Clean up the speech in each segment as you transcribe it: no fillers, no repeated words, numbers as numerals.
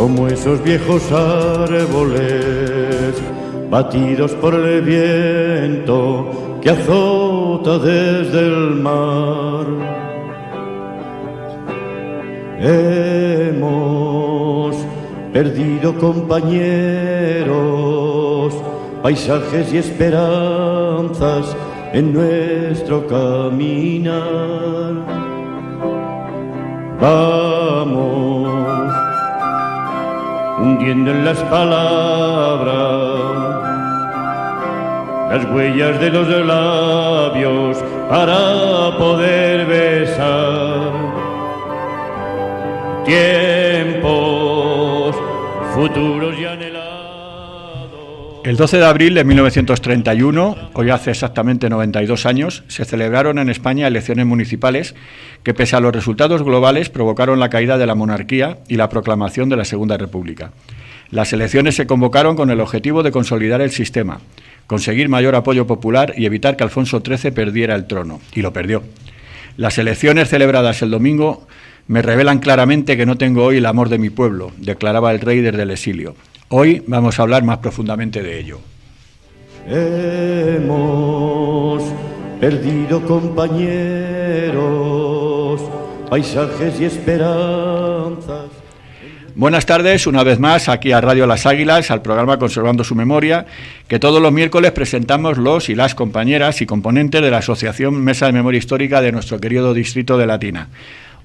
como esos viejos árboles batidos por el viento que azota desde el mar. Hemos perdido compañeros, paisajes y esperanzas en nuestro caminar. Vamos hundiendo en las palabras las huellas de los labios para poder besar. Tiempos futuros y anhelados. El 12 de abril de 1931, hoy hace exactamente 92 años, se celebraron en España elecciones municipales que, pese a los resultados globales, provocaron la caída de la monarquía y la proclamación de la Segunda República. Las elecciones se convocaron con el objetivo de consolidar el sistema, conseguir mayor apoyo popular y evitar que Alfonso XIII perdiera el trono, y lo perdió. Las elecciones celebradas el domingo me revelan claramente que no tengo hoy el amor de mi pueblo, declaraba el rey desde el exilio. Hoy vamos a hablar más profundamente de ello. Hemos perdido compañeros, paisajes y esperanzas. Buenas tardes, una vez más, aquí a Radio Las Águilas, al programa Conservando su Memoria, que todos los miércoles presentamos los y las compañeras y componentes de la Asociación Mesa de Memoria Histórica de nuestro querido distrito de Latina.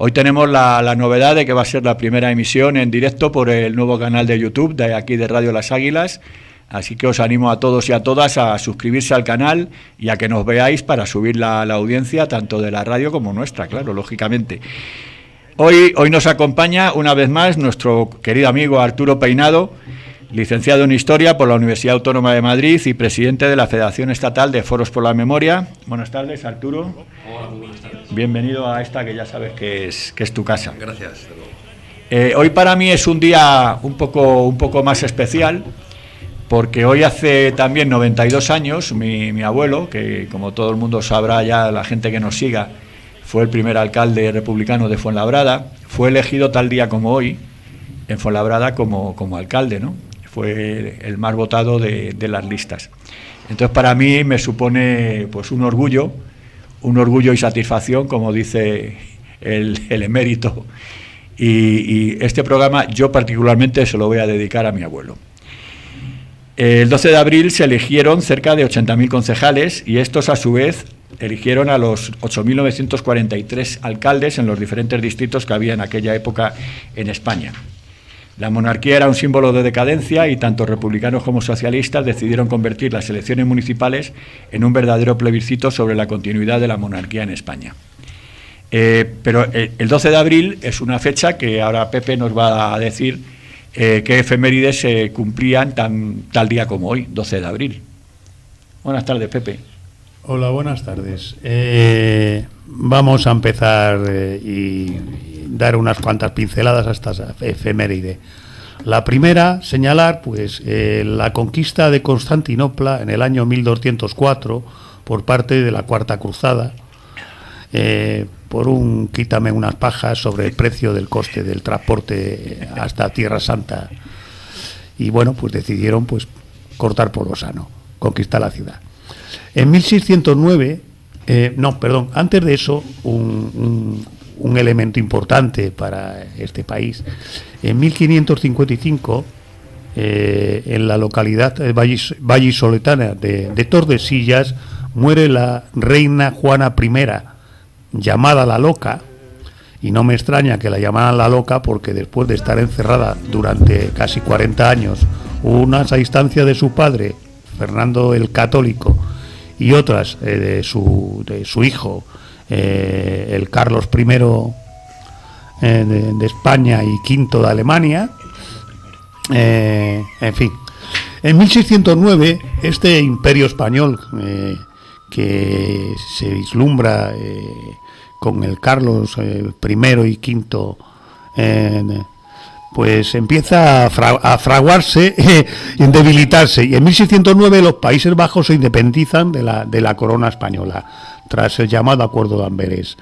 Hoy tenemos la novedad de que va a ser la primera emisión en directo por el nuevo canal de YouTube de aquí de Radio Las Águilas, así que os animo a todos y a todas a suscribirse al canal y a que nos veáis para subir la audiencia tanto de la radio como nuestra, claro, lógicamente. Hoy nos acompaña una vez más nuestro querido amigo Arturo Peinado, licenciado en Historia por la Universidad Autónoma de Madrid y presidente de la Federación Estatal de Foros por la Memoria. Buenas tardes, Arturo. Hola, muy buenas tardes. Bienvenido a esta que ya sabes que es tu casa. Gracias. Hoy para mí es un día un poco más especial, porque hoy hace también 92 años mi abuelo, que como todo el mundo sabrá ya, la gente que nos siga, fue el primer alcalde republicano de Fuenlabrada, fue elegido tal día como hoy en Fuenlabrada como alcalde, ¿no? Fue el más votado de las listas. Entonces para mí me supone pues un orgullo y satisfacción, como dice el emérito, y este programa yo particularmente se lo voy a dedicar a mi abuelo. El 12 de abril se eligieron cerca de 80.000 concejales y estos a su vez eligieron a los 8.943 alcaldes en los diferentes distritos que había en aquella época en España. La monarquía era un símbolo de decadencia y tanto republicanos como socialistas decidieron convertir las elecciones municipales en un verdadero plebiscito sobre la continuidad de la monarquía en España. Pero el 12 de abril es una fecha que ahora Pepe nos va a decir qué efemérides se cumplían tal día como hoy, 12 de abril. Buenas tardes, Pepe. Hola, buenas tardes. Vamos a empezar y dar unas cuantas pinceladas a estas efemérides. La primera, señalar pues la conquista de Constantinopla en el año 1204 por parte de la Cuarta Cruzada, por un quítame unas pajas sobre el precio del coste del transporte hasta Tierra Santa. Y bueno, pues decidieron pues cortar por lo sano, conquistar la ciudad. En 1609, antes de eso, un elemento importante para este país. En 1555, en la localidad vallisoletana de Tordesillas, muere la reina Juana I, llamada la Loca, y no me extraña que la llamaran la Loca porque después de estar encerrada durante casi 40 años, unas a instancia de su padre, Fernando el Católico, y otras de su hijo, el Carlos I de España y V de Alemania. En fin, en 1609 este imperio español que se vislumbra con el Carlos I y V, pues empieza a fraguarse y debilitarse, y en 1609 los Países Bajos se independizan de la corona española tras el llamado Acuerdo de Amberes.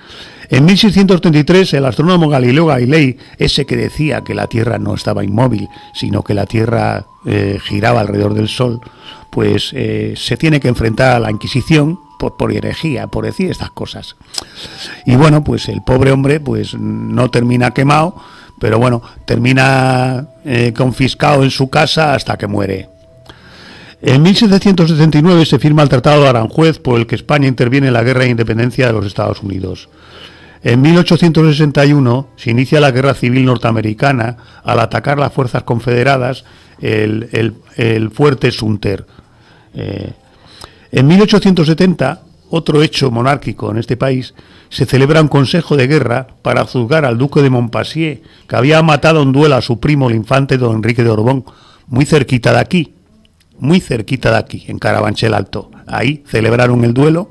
En 1633, el astrónomo Galileo Galilei, ese que decía que la Tierra no estaba inmóvil, sino que la Tierra giraba alrededor del Sol, pues se tiene que enfrentar a la Inquisición por herejía, por decir estas cosas. Y bueno, pues el pobre hombre pues no termina quemado, pero bueno, termina confiscado en su casa hasta que muere. En 1779 se firma el Tratado de Aranjuez, por el que España interviene en la Guerra de Independencia de los Estados Unidos. En 1861 se inicia la Guerra Civil Norteamericana al atacar las fuerzas confederadas el fuerte Sumter. En 1870, otro hecho monárquico en este país, se celebra un consejo de guerra para juzgar al duque de Montpensier, que había matado en duelo a su primo, el infante don Enrique de Borbón, muy cerquita de aquí, en Carabanchel Alto. Ahí celebraron el duelo.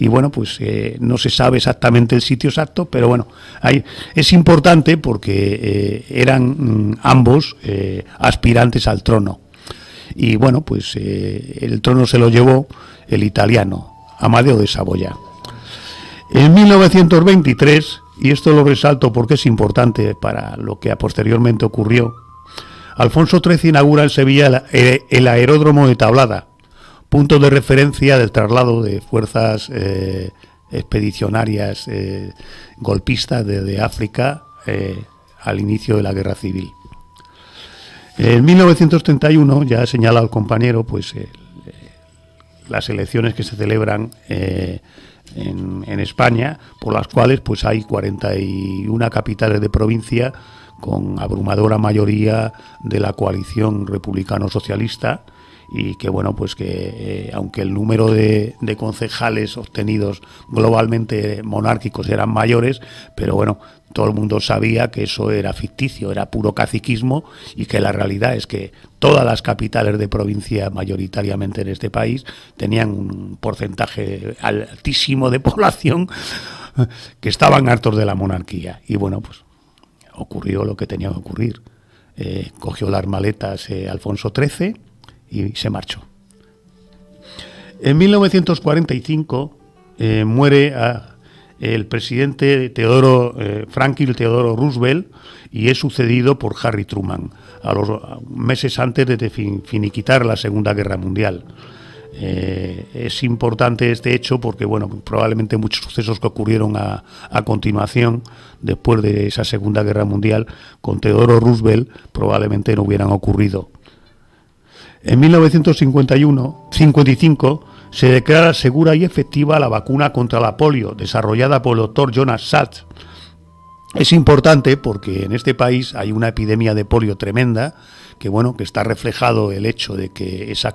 Y bueno, pues no se sabe exactamente el sitio exacto, pero bueno, ahí es importante porque eran ambos aspirantes al trono. Y bueno, pues el trono se lo llevó el italiano, Amadeo de Saboya. En 1923, y esto lo resalto porque es importante para lo que posteriormente ocurrió, Alfonso XIII inaugura en Sevilla el aeródromo de Tablada, punto de referencia del traslado de fuerzas expedicionarias golpistas de África al inicio de la Guerra Civil. En 1931, ya ha señalado el compañero, pues las elecciones que se celebran en España, por las cuales pues hay 41 capitales de provincia con abrumadora mayoría de la coalición republicano-socialista, y que bueno, pues que aunque el número de concejales obtenidos globalmente monárquicos eran mayores, pero bueno, todo el mundo sabía que eso era ficticio, era puro caciquismo, y que la realidad es que todas las capitales de provincia mayoritariamente en este país tenían un porcentaje altísimo de población que estaban hartos de la monarquía. Y bueno, pues ocurrió lo que tenía que ocurrir. Cogió las maletas Alfonso XIII y se marchó. En 1945 muere el presidente Franklin Theodore Roosevelt, y es sucedido por Harry Truman a los meses antes de finiquitar la Segunda Guerra Mundial. Es importante este hecho porque bueno, probablemente muchos sucesos que ocurrieron a continuación después de esa Segunda Guerra Mundial con Theodore Roosevelt probablemente no hubieran ocurrido. En 1955 se declara segura y efectiva la vacuna contra la polio, desarrollada por el doctor Jonas Salk. Es importante porque en este país hay una epidemia de polio tremenda, que bueno, que está reflejado el hecho de que esa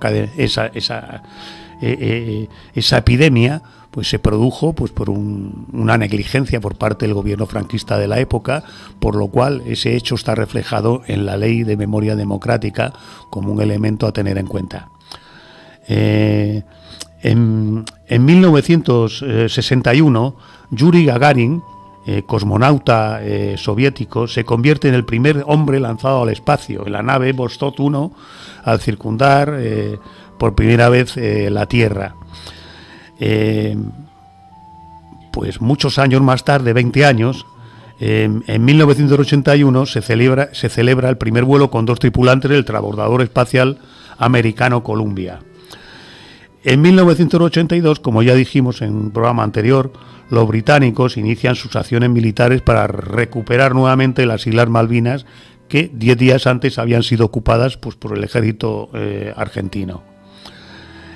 epidemia pues se produjo pues por una negligencia por parte del gobierno franquista de la época, por lo cual ese hecho está reflejado en la Ley de Memoria Democrática como un elemento a tener en cuenta. En 1961, Yuri Gagarin, cosmonauta soviético, se convierte en el primer hombre lanzado al espacio en la nave Vostok 1 al circundar por primera vez la Tierra. Pues muchos años más tarde, 20 años, en 1981 se celebra el primer vuelo con 2 tripulantes del transbordador espacial americano Columbia. En 1982, como ya dijimos en un programa anterior, los británicos inician sus acciones militares para recuperar nuevamente las Islas Malvinas, que 10 días antes habían sido ocupadas pues, por el ejército argentino.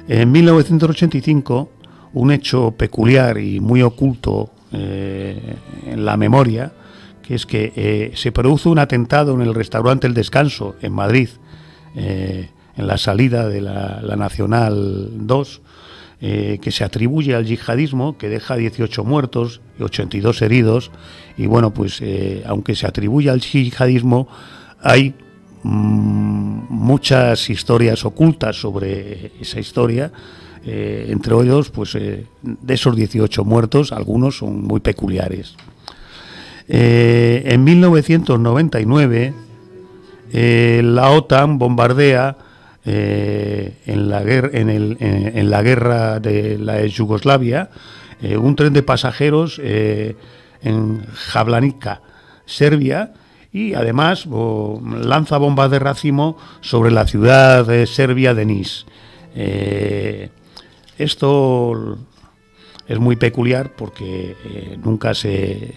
En 1985, un hecho peculiar y muy oculto en la memoria, que es que se produce un atentado en el restaurante El Descanso, en Madrid, en la salida de la Nacional 2, que se atribuye al yihadismo, que deja 18 muertos y 82 heridos. Y bueno, pues aunque se atribuye al yihadismo, hay muchas historias ocultas sobre esa historia. Entre ellos, pues de esos 18 muertos, algunos son muy peculiares. En 1999, la OTAN bombardea en la guerra de la ex Yugoslavia un tren de pasajeros en en Jablanica, Serbia, y además lanza bombas de racimo sobre la ciudad serbia de Nis. Esto es muy peculiar porque nunca se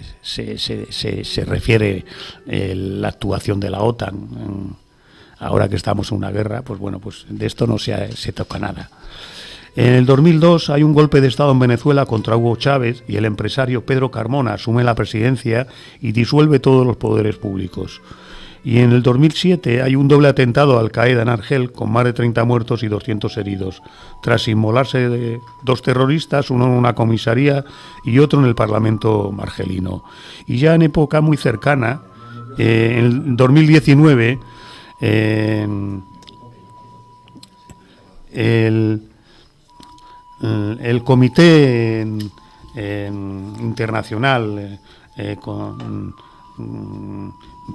refiere la actuación de la OTAN. Ahora que estamos en una guerra, pues bueno, pues de esto no se toca nada. En el 2002 hay un golpe de Estado en Venezuela contra Hugo Chávez y el empresario Pedro Carmona asume la presidencia y disuelve todos los poderes públicos. Y en el 2007 hay un doble atentado a Al-Qaeda en Argel con más de 30 muertos y 200 heridos, tras inmolarse dos terroristas, uno en una comisaría y otro en el Parlamento argelino. Y ya en época muy cercana, en 2019, el Comité Internacional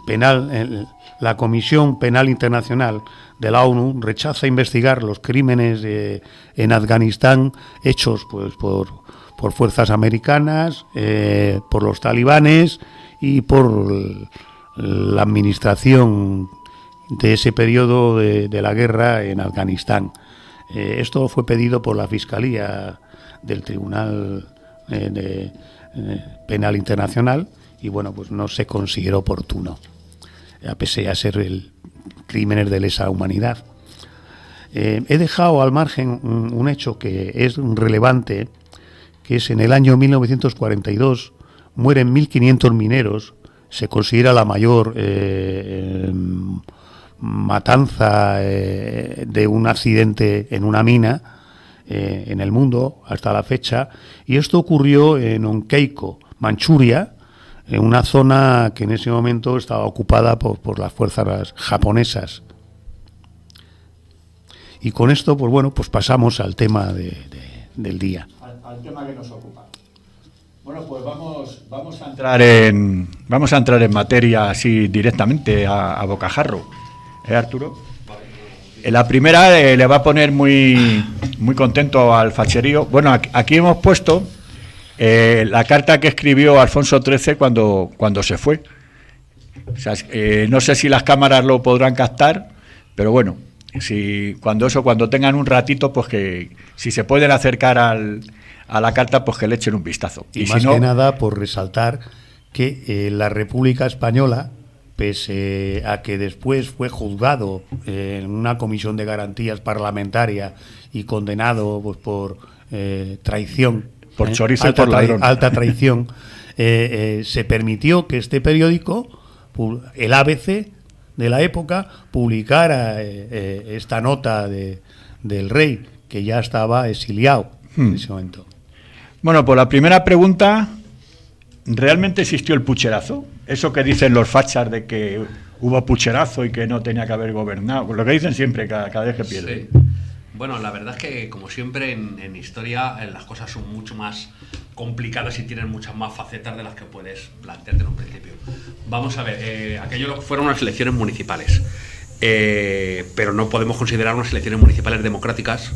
Penal, la Comisión Penal Internacional de la ONU rechaza investigar los crímenes en Afganistán hechos pues por fuerzas americanas, por los talibanes y por la administración de ese periodo de la guerra en Afganistán. Esto fue pedido por la Fiscalía del Tribunal Penal Internacional y bueno, pues no se consideró oportuno, a pesar de ser crímenes de lesa humanidad. He dejado al margen un hecho que es relevante, que es en el año 1942 mueren 1.500 mineros, se considera la mayor matanza de un accidente en una mina en el mundo hasta la fecha, y esto ocurrió en Onkeiko, Manchuria, en una zona que en ese momento estaba ocupada por las fuerzas japonesas. Y con esto, pues bueno, pues pasamos al tema del día. Al tema que nos ocupa. Bueno, pues vamos a entrar en materia así directamente a bocajarro. Arturo? La primera le va a poner muy contento al facherío. Bueno, aquí hemos puesto la carta que escribió Alfonso XIII cuando se fue. O sea, no sé si las cámaras lo podrán captar, pero bueno, cuando tengan un ratito, pues que si se pueden acercar a la carta, pues que le echen un vistazo. Y más que nada por resaltar que la República Española, pese a que después fue juzgado en una comisión de garantías parlamentaria y condenado pues, por traición, por chorizo y por ladrón, alta traición, se permitió que este periódico, el ABC de la época, publicara esta nota del rey, que ya estaba exiliado en ese momento. Bueno, pues la primera pregunta: ¿realmente existió el pucherazo? Eso que dicen los fachas de que hubo pucherazo y que no tenía que haber gobernado, lo que dicen siempre cada vez que pierden. Sí. Bueno, la verdad es que, como siempre en historia, las cosas son mucho más complicadas y tienen muchas más facetas de las que puedes plantearte en un principio. Vamos a ver, aquello fueron unas elecciones municipales, pero no podemos considerar unas elecciones municipales democráticas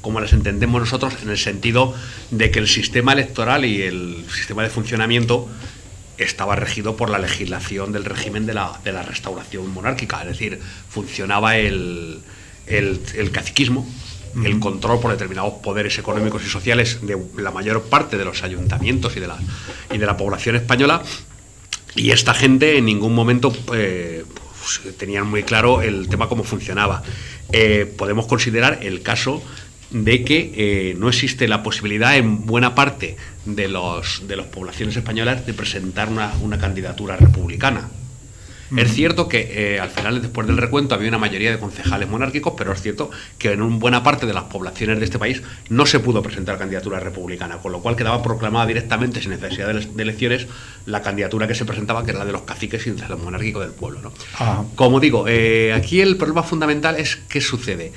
como las entendemos nosotros, en el sentido de que el sistema electoral y el sistema de funcionamiento estaba regido por la legislación del régimen de la restauración monárquica, es decir, funcionaba el caciquismo, el control por determinados poderes económicos y sociales de la mayor parte de los ayuntamientos y de la población española, y esta gente en ningún momento tenían muy claro el tema cómo funcionaba. Podemos considerar el caso de que no existe la posibilidad en buena parte de las poblaciones españolas de presentar una candidatura republicana. Es cierto que al final, después del recuento, había una mayoría de concejales monárquicos, pero es cierto que en buena parte de las poblaciones de este país no se pudo presentar candidatura republicana, con lo cual quedaba proclamada directamente, sin necesidad de elecciones, la candidatura que se presentaba, que era la de los caciques y de los monárquicos del pueblo, ¿no? Como digo, aquí el problema fundamental es qué sucede.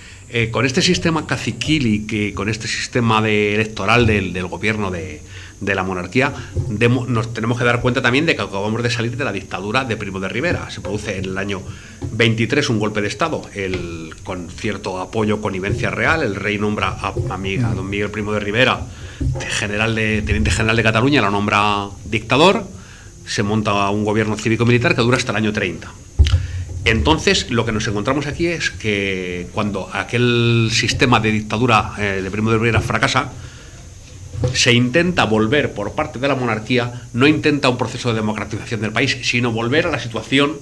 Con este sistema caciquil y que con este sistema electoral del gobierno de la monarquía, nos tenemos que dar cuenta también de que acabamos de salir de la dictadura de Primo de Rivera. Se produce en el año 23 un golpe de Estado, con cierto apoyo, connivencia real. El rey nombra a don Miguel Primo de Rivera, teniente general de Cataluña, lo nombra dictador. se monta un gobierno cívico-militar que dura hasta el año 30. Entonces, lo que nos encontramos aquí es que cuando aquel sistema de dictadura de Primo de Rivera fracasa, se intenta volver por parte de la monarquía, no intenta un proceso de democratización del país, sino volver a la situación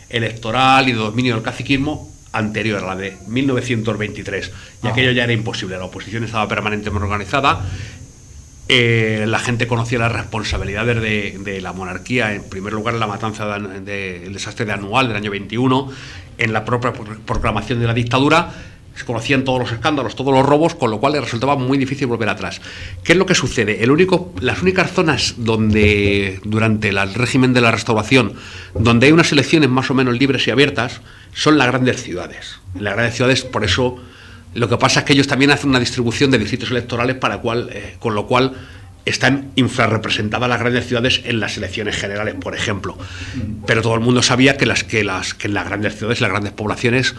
electoral y de dominio del caciquismo anterior, a la de 1923. Y aquello ya era imposible, la oposición estaba permanentemente organizada, la gente conocía las responsabilidades de la monarquía, en primer lugar en la matanza del desastre de Anual del año 21, en la propia proclamación de la dictadura. Se conocían todos los escándalos, todos los robos, con lo cual les resultaba muy difícil volver atrás. ¿Qué es lo que sucede? Las únicas zonas donde, durante el régimen de la Restauración, donde hay unas elecciones más o menos libres y abiertas, son las grandes ciudades. En las grandes ciudades, por eso, lo que pasa es que ellos también hacen una distribución de distritos electorales con lo cual están infrarrepresentadas las grandes ciudades en las elecciones generales, por ejemplo. Pero todo el mundo sabía que en las grandes ciudades, las grandes poblaciones,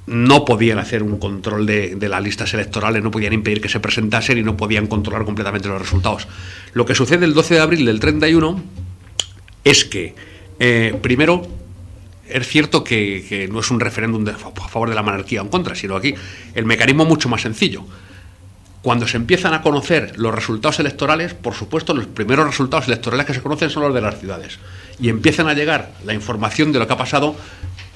no podían hacer un control de las listas electorales, no podían impedir que se presentasen y no podían controlar completamente los resultados. Lo que sucede el 12 de abril del 31 es que, primero, es cierto que no es un referéndum a favor de la monarquía o en contra, sino aquí el mecanismo es mucho más sencillo. Cuando se empiezan a conocer los resultados electorales, por supuesto, los primeros resultados electorales que se conocen son los de las ciudades. Y empiezan a llegar la información de lo que ha pasado.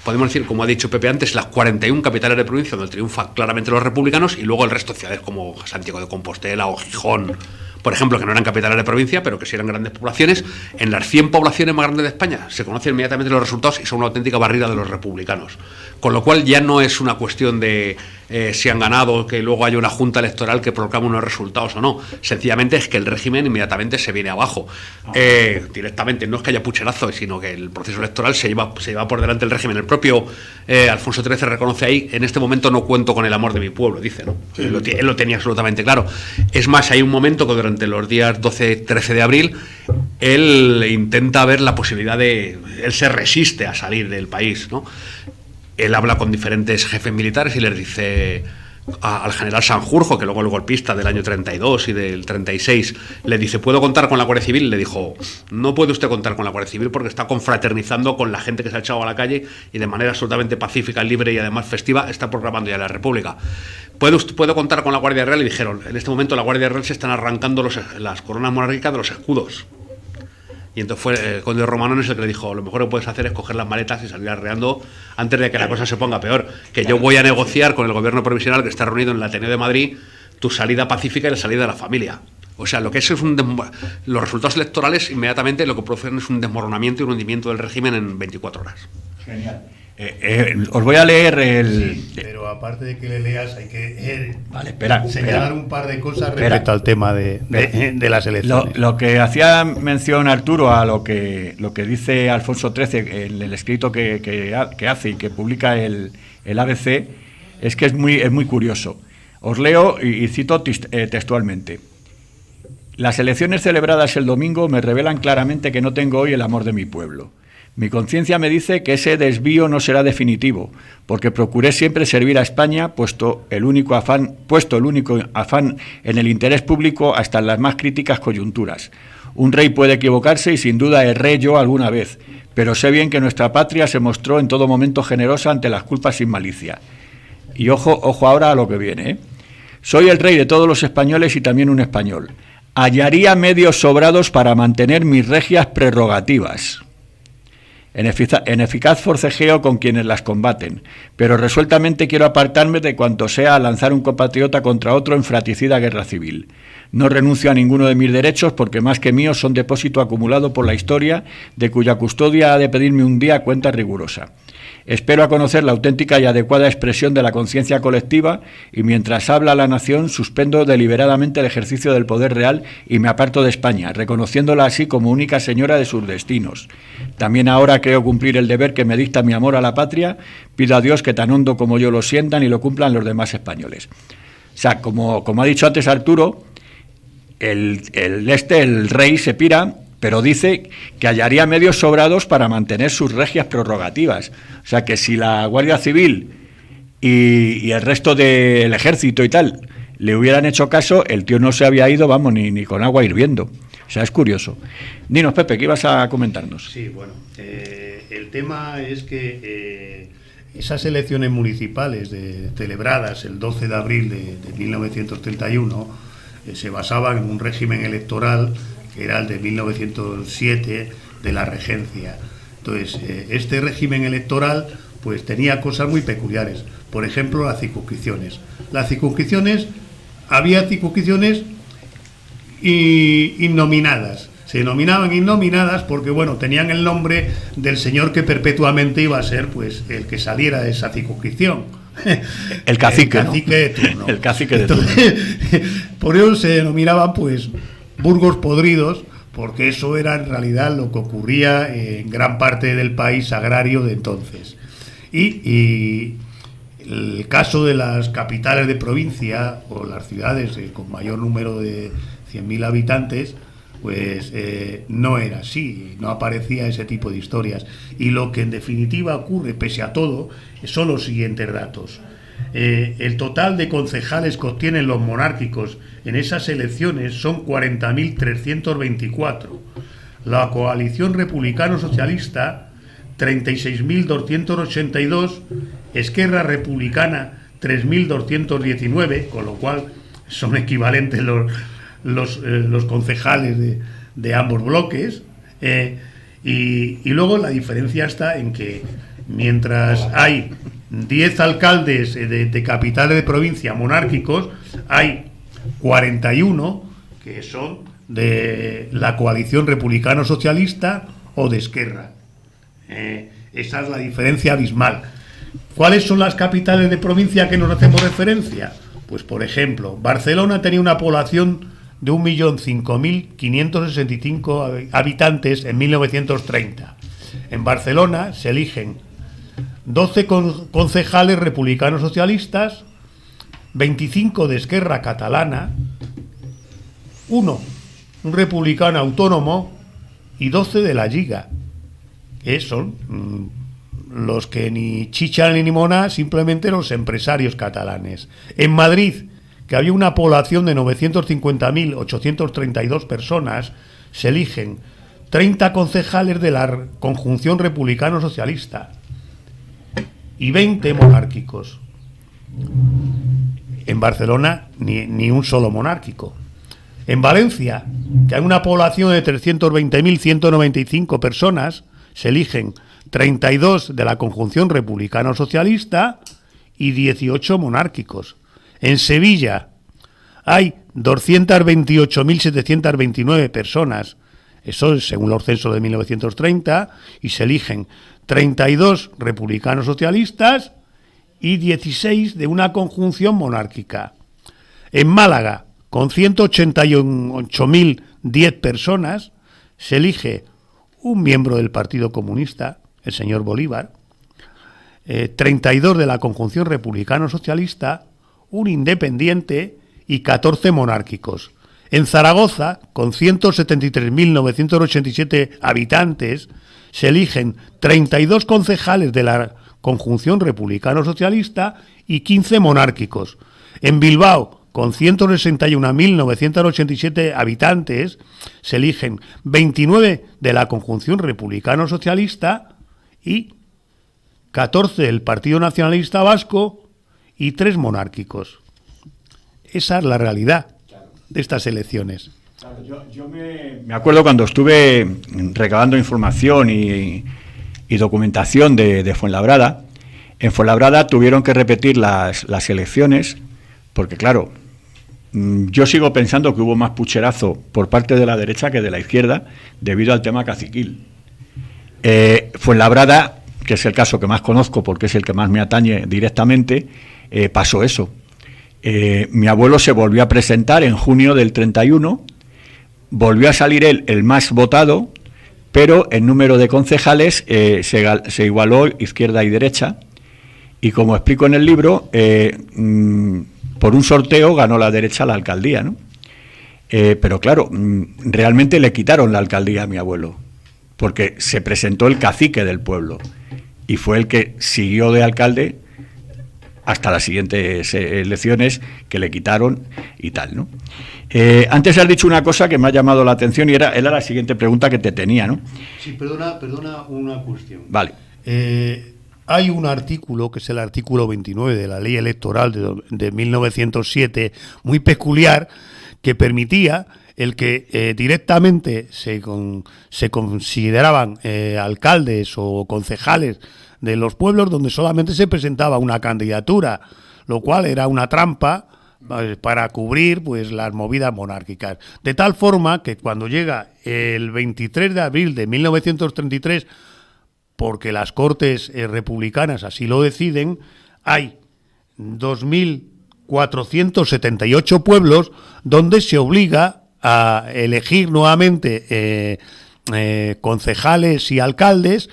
Podemos decir, como ha dicho Pepe antes, las 41 capitales de provincia donde triunfan claramente los republicanos y luego el resto de ciudades como Santiago de Compostela o Gijón, por ejemplo, que no eran capitales de provincia, pero que sí eran grandes poblaciones. En las 100 poblaciones más grandes de España se conocen inmediatamente los resultados y son una auténtica barrida de los republicanos. Con lo cual ya no es una cuestión de si han ganado, que luego haya una junta electoral que proclame unos resultados o no. Sencillamente es que el régimen inmediatamente se viene abajo. Directamente, no es que haya pucherazo, sino que el proceso electoral se lleva por delante el régimen. El propio Alfonso XIII reconoce ahí: en este momento no cuento con el amor de mi pueblo, dice, ¿no? Sí. Él lo tenía absolutamente claro. Es más, hay un momento que durante los días 12-13 de abril él intenta ver la posibilidad él se resiste a salir del país, ¿no? Él habla con diferentes jefes militares y les dice al general Sanjurjo, que luego el golpista del año 32 y del 36, le dice: ¿puedo contar con la Guardia Civil? Le dijo: no puede usted contar con la Guardia Civil porque está confraternizando con la gente que se ha echado a la calle y de manera absolutamente pacífica, libre y además festiva está proclamando ya la República. ¿Puedo contar con la Guardia Real? Y dijeron: en este momento la Guardia Real se están arrancando las coronas monárquicas de los escudos. Y entonces fue el conde Romanones el que le dijo: lo mejor que puedes hacer es coger las maletas y salir arreando antes de que la cosa se ponga peor, que yo voy a negociar con el gobierno provisional que está reunido en el Ateneo de Madrid tu salida pacífica y la salida de la familia. O sea, lo que es los resultados electorales inmediatamente lo que producen es un desmoronamiento y un hundimiento del régimen en 24 horas. Genial. Os voy a leer Sí, pero aparte de que le leas, hay que señalar un par de cosas respecto al tema de las elecciones. Lo que hacía mención Arturo a lo que dice Alfonso XIII en el escrito que hace y que publica el ABC, es que es muy curioso. Os leo y cito textualmente: las elecciones celebradas el domingo me revelan claramente que no tengo hoy el amor de mi pueblo. Mi conciencia me dice que ese desvío no será definitivo, porque procuré siempre servir a España, puesto el único afán en el interés público hasta en las más críticas coyunturas. Un rey puede equivocarse y sin duda erré yo alguna vez, pero sé bien que nuestra patria se mostró en todo momento generosa ante las culpas sin malicia. Y ojo ahora a lo que viene, ¿eh? Soy el rey de todos los españoles y también un español. Hallaría medios sobrados para mantener mis regias prerrogativas. En eficaz forcejeo con quienes las combaten, pero resueltamente quiero apartarme de cuanto sea lanzar un compatriota contra otro en fratricida guerra civil. No renuncio a ninguno de mis derechos porque más que míos son depósito acumulado por la historia, de cuya custodia ha de pedirme un día cuenta rigurosa. Espero a conocer la auténtica y adecuada expresión de la conciencia colectiva y mientras habla la nación suspendo deliberadamente el ejercicio del poder real y me aparto de España, reconociéndola así como única señora de sus destinos. También ahora creo cumplir el deber que me dicta mi amor a la patria, pido a Dios que tan hondo como yo lo sientan y lo cumplan los demás españoles. O sea, como ha dicho antes Arturo, el rey se pira, pero dice que hallaría medios sobrados para mantener sus regias prerrogativas. O sea, que si la Guardia Civil y el resto del ejército y tal le hubieran hecho caso, el tío no se había ido, vamos, ni con agua hirviendo. O sea, es curioso. Dinos, Pepe, ¿qué ibas a comentarnos? Sí, bueno, el tema es que esas elecciones municipales celebradas el 12 de abril de 1931 se basaban en un régimen electoral que era el de 1907 de la regencia. Entonces, este régimen electoral pues tenía cosas muy peculiares. Por ejemplo, las circunscripciones. Había circunscripciones innominadas. Se denominaban innominadas porque, bueno, tenían el nombre del señor que perpetuamente iba a ser, pues, el que saliera de esa circunscripción. El cacique, el cacique de turno. El cacique de turno. Por eso se denominaban, pues, burgos podridos, porque eso era en realidad lo que ocurría en gran parte del país agrario de entonces. Y el caso de las capitales de provincia o las ciudades con mayor número de 100.000 habitantes, pues no era así, no aparecía ese tipo de historias. Y lo que en definitiva ocurre, pese a todo, son los siguientes datos. El total de concejales que obtienen los monárquicos en esas elecciones son 40.324. La coalición republicano-socialista, 36.282. Esquerra Republicana, 3.219, con lo cual son equivalentes los concejales de ambos bloques. Y luego la diferencia está en que mientras hay 10 alcaldes de capitales de provincia monárquicos, hay 41 que son de la coalición republicano-socialista o de Esquerra. Esa es la diferencia abismal. ¿Cuáles son las capitales de provincia que nos hacemos referencia? Pues, por ejemplo, Barcelona tenía una población de 1.005.565 habitantes en 1930. En Barcelona se eligen 12 concejales republicanos socialistas, 25 de Esquerra Catalana, un republicano autónomo y 12 de la Lliga, que son los que ni chicha ni limona, simplemente los empresarios catalanes. En Madrid, que había una población de 950.832 personas, se eligen 30 concejales de la conjunción republicano-socialista y 20 monárquicos. En Barcelona, ni un solo monárquico. En Valencia, que hay una población de 320.195 personas, se eligen 32 de la conjunción republicano-socialista y 18 monárquicos. En Sevilla hay 228.729 personas, eso es según los censos de 1930, y se eligen 32 republicanos socialistas y 16 de una conjunción monárquica. En Málaga, con 188.010 personas, se elige un miembro del Partido Comunista, el señor Bolívar, 32 de la conjunción republicano-socialista, un independiente y 14 monárquicos. En Zaragoza, con 173.987 habitantes, se eligen 32 concejales de la conjunción republicano-socialista y 15 monárquicos. En Bilbao, con 161.987 habitantes, se eligen 29 de la conjunción republicano-socialista y 14 del Partido Nacionalista Vasco y 3 monárquicos. Esa es la realidad de estas elecciones. Claro, yo me acuerdo cuando estuve recabando información y documentación de Fuenlabrada. En Fuenlabrada tuvieron que repetir las elecciones porque, claro, yo sigo pensando que hubo más pucherazo por parte de la derecha que de la izquierda debido al tema caciquil. Fuenlabrada, que es el caso que más conozco porque es el que más me atañe directamente, pasó eso. Mi abuelo se volvió a presentar en junio del 31, volvió a salir él el más votado, pero en número de concejales se igualó izquierda y derecha, y como explico en el libro, por un sorteo ganó la derecha la alcaldía, ¿no? Pero claro, realmente le quitaron la alcaldía a mi abuelo, porque se presentó el cacique del pueblo, y fue el que siguió de alcalde hasta las siguientes elecciones que le quitaron y tal, ¿no? Antes has dicho una cosa que me ha llamado la atención y era la siguiente pregunta que te tenía, ¿no? Sí, perdona una cuestión. Vale. Hay un artículo, que es el artículo 29 de la Ley Electoral de 1907, muy peculiar, que permitía el que directamente se consideraban alcaldes o concejales de los pueblos donde solamente se presentaba una candidatura, lo cual era una trampa para cubrir pues las movidas monárquicas. De tal forma que cuando llega el 23 de abril de 1933, porque las Cortes republicanas así lo deciden, hay 2.478 pueblos donde se obliga a elegir nuevamente concejales y alcaldes,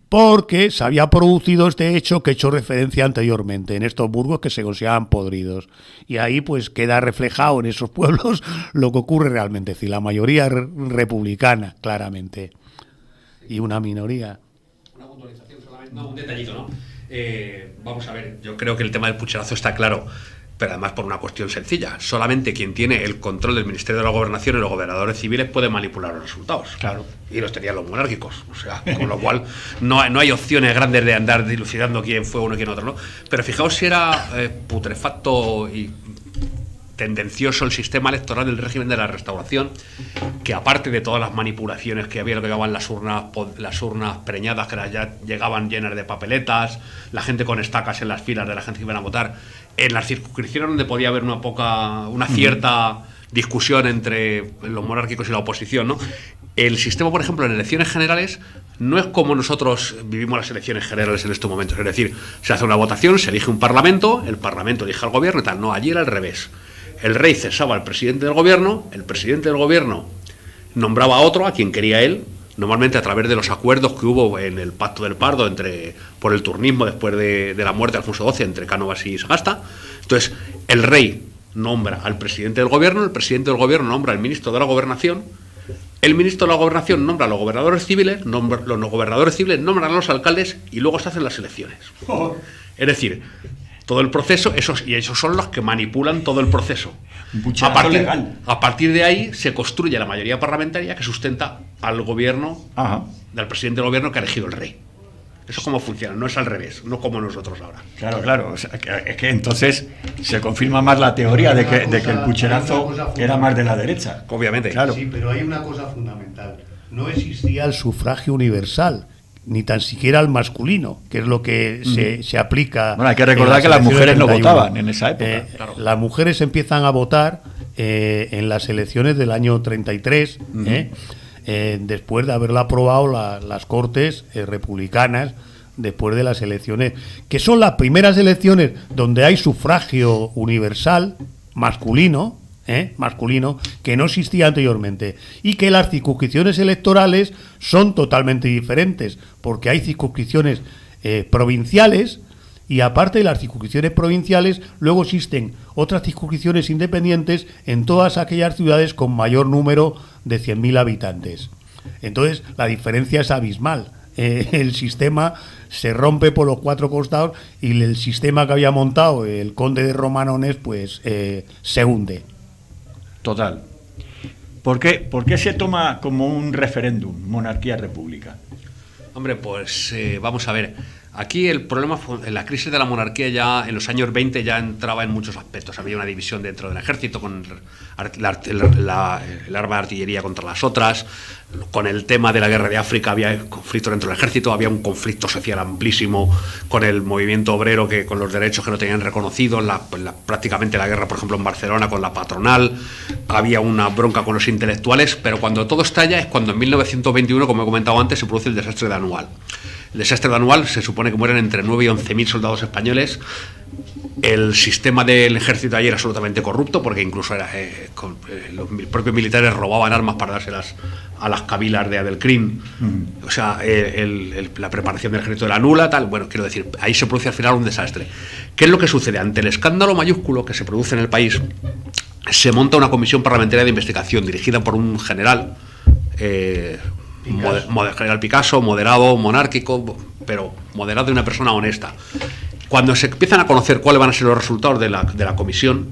porque se había producido este hecho que he hecho referencia anteriormente, en estos burgos que se consideraban podridos. Y ahí pues queda reflejado en esos pueblos lo que ocurre realmente, es decir, la mayoría republicana, claramente, y una minoría. Una puntualización solamente, no, un detallito, ¿no? Vamos a ver, yo creo que el tema del pucherazo está claro, pero además por una cuestión sencilla. Solamente quien tiene el control del Ministerio de la Gobernación y los gobernadores civiles puede manipular los resultados. Claro. Y los tenían los monárquicos. O sea, con lo cual no hay opciones grandes de andar dilucidando quién fue uno y quién otro, ¿no? Pero fijaos si era putrefacto y tendencioso el sistema electoral del régimen de la Restauración, que aparte de todas las manipulaciones que había, lo que llamaban las urnas preñadas, que ya llegaban llenas de papeletas, la gente con estacas en las filas de la gente que iban a votar, en las circunscripciones donde podía haber una cierta discusión entre los monárquicos y la oposición, ¿no? El sistema, por ejemplo, en elecciones generales no es como nosotros vivimos las elecciones generales en estos momentos. Es decir, se hace una votación, se elige un parlamento, el parlamento elige al gobierno y tal. No, allí era al revés. El rey cesaba al presidente del gobierno, el presidente del gobierno nombraba a otro, a quien quería él, normalmente a través de los acuerdos que hubo en el Pacto del Pardo por el turnismo después de la muerte de Alfonso XII entre Cánovas y Sagasta. Entonces, el rey nombra al presidente del gobierno, el presidente del gobierno nombra al ministro de la Gobernación, el ministro de la Gobernación nombra a los gobernadores civiles, los gobernadores civiles nombran a los alcaldes y luego se hacen las elecciones. Es decir, todo el proceso, ellos son los que manipulan todo el proceso. A partir de ahí se construye la mayoría parlamentaria que sustenta al gobierno, del presidente del gobierno que ha elegido el rey. Eso es cómo funciona, no es al revés, no como nosotros ahora. Claro. O sea, es que entonces se confirma más la teoría de que el pucherazo era más de la derecha. Obviamente. Claro. Sí, pero hay una cosa fundamental. No existía el sufragio universal, ni tan siquiera el masculino, que es lo que se aplica. Bueno, hay que recordar que las mujeres no votaban en esa época. Claro. Las mujeres empiezan a votar en las elecciones del año 33, después de haberla aprobado las Cortes republicanas, después de las elecciones, que son las primeras elecciones donde hay sufragio universal masculino, que no existía anteriormente, y que las circunscripciones electorales son totalmente diferentes, porque hay circunscripciones provinciales, y aparte de las circunscripciones provinciales, luego existen otras circunscripciones independientes en todas aquellas ciudades con mayor número de 100.000 habitantes. Entonces, la diferencia es abismal. El sistema se rompe por los cuatro costados y el sistema que había montado el conde de Romanones, pues se hunde. Total. ¿Por qué se toma como un referéndum monarquía-república? Hombre, pues vamos a ver. Aquí el problema fue, en la crisis de la monarquía ya en los años 20 ya entraba en muchos aspectos. Había una división dentro del ejército con el arma de artillería contra las otras. Con el tema de la guerra de África había conflicto dentro del ejército, había un conflicto social amplísimo con el movimiento obrero, que con los derechos que no tenían reconocidos, prácticamente la guerra, por ejemplo, en Barcelona con la patronal. Había una bronca con los intelectuales, pero cuando todo estalla es cuando en 1921, como he comentado antes, se produce el desastre de Anual. El desastre de Anual se supone que mueren entre 9 y 11.000 soldados españoles. El sistema del ejército allí era absolutamente corrupto, porque incluso los propios militares robaban armas para dárselas a las cabilas de Adelcrim. O sea, la preparación del ejército era nula, tal. Bueno, quiero decir, ahí se produce al final un desastre. ¿Qué es lo que sucede? Ante el escándalo mayúsculo que se produce en el país, se monta una comisión parlamentaria de investigación dirigida por un general, general Picasso, moderado, monárquico, pero moderado y una persona honesta. Cuando se empiezan a conocer cuáles van a ser los resultados de la comisión,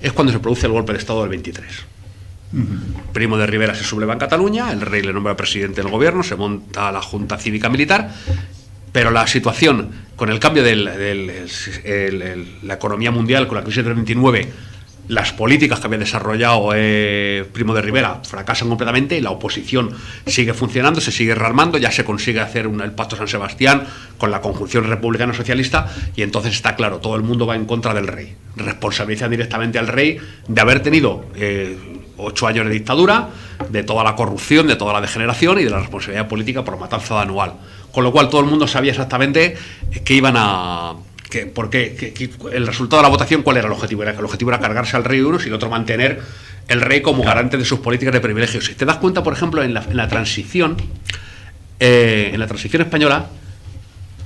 es cuando se produce el golpe de Estado del 23. Primo de Rivera se subleva en Cataluña, el rey le nombra presidente del gobierno, se monta la Junta Cívica Militar, pero la situación con el cambio de la economía mundial, con la crisis del 29, las políticas que había desarrollado Primo de Rivera fracasan completamente y la oposición sigue funcionando, se sigue rearmando, ya se consigue hacer el Pacto San Sebastián con la conjunción republicano-socialista y entonces está claro, todo el mundo va en contra del rey. Responsabilizan directamente al rey de haber tenido 8 años de dictadura, de toda la corrupción, de toda la degeneración y de la responsabilidad política por matanza anual. Con lo cual todo el mundo sabía exactamente que iban a... porque el resultado de la votación, ¿cuál era el objetivo? El objetivo era cargarse al rey de unos y el otro mantener el rey como garante de sus políticas de privilegios. Si te das cuenta, por ejemplo, en la transición española,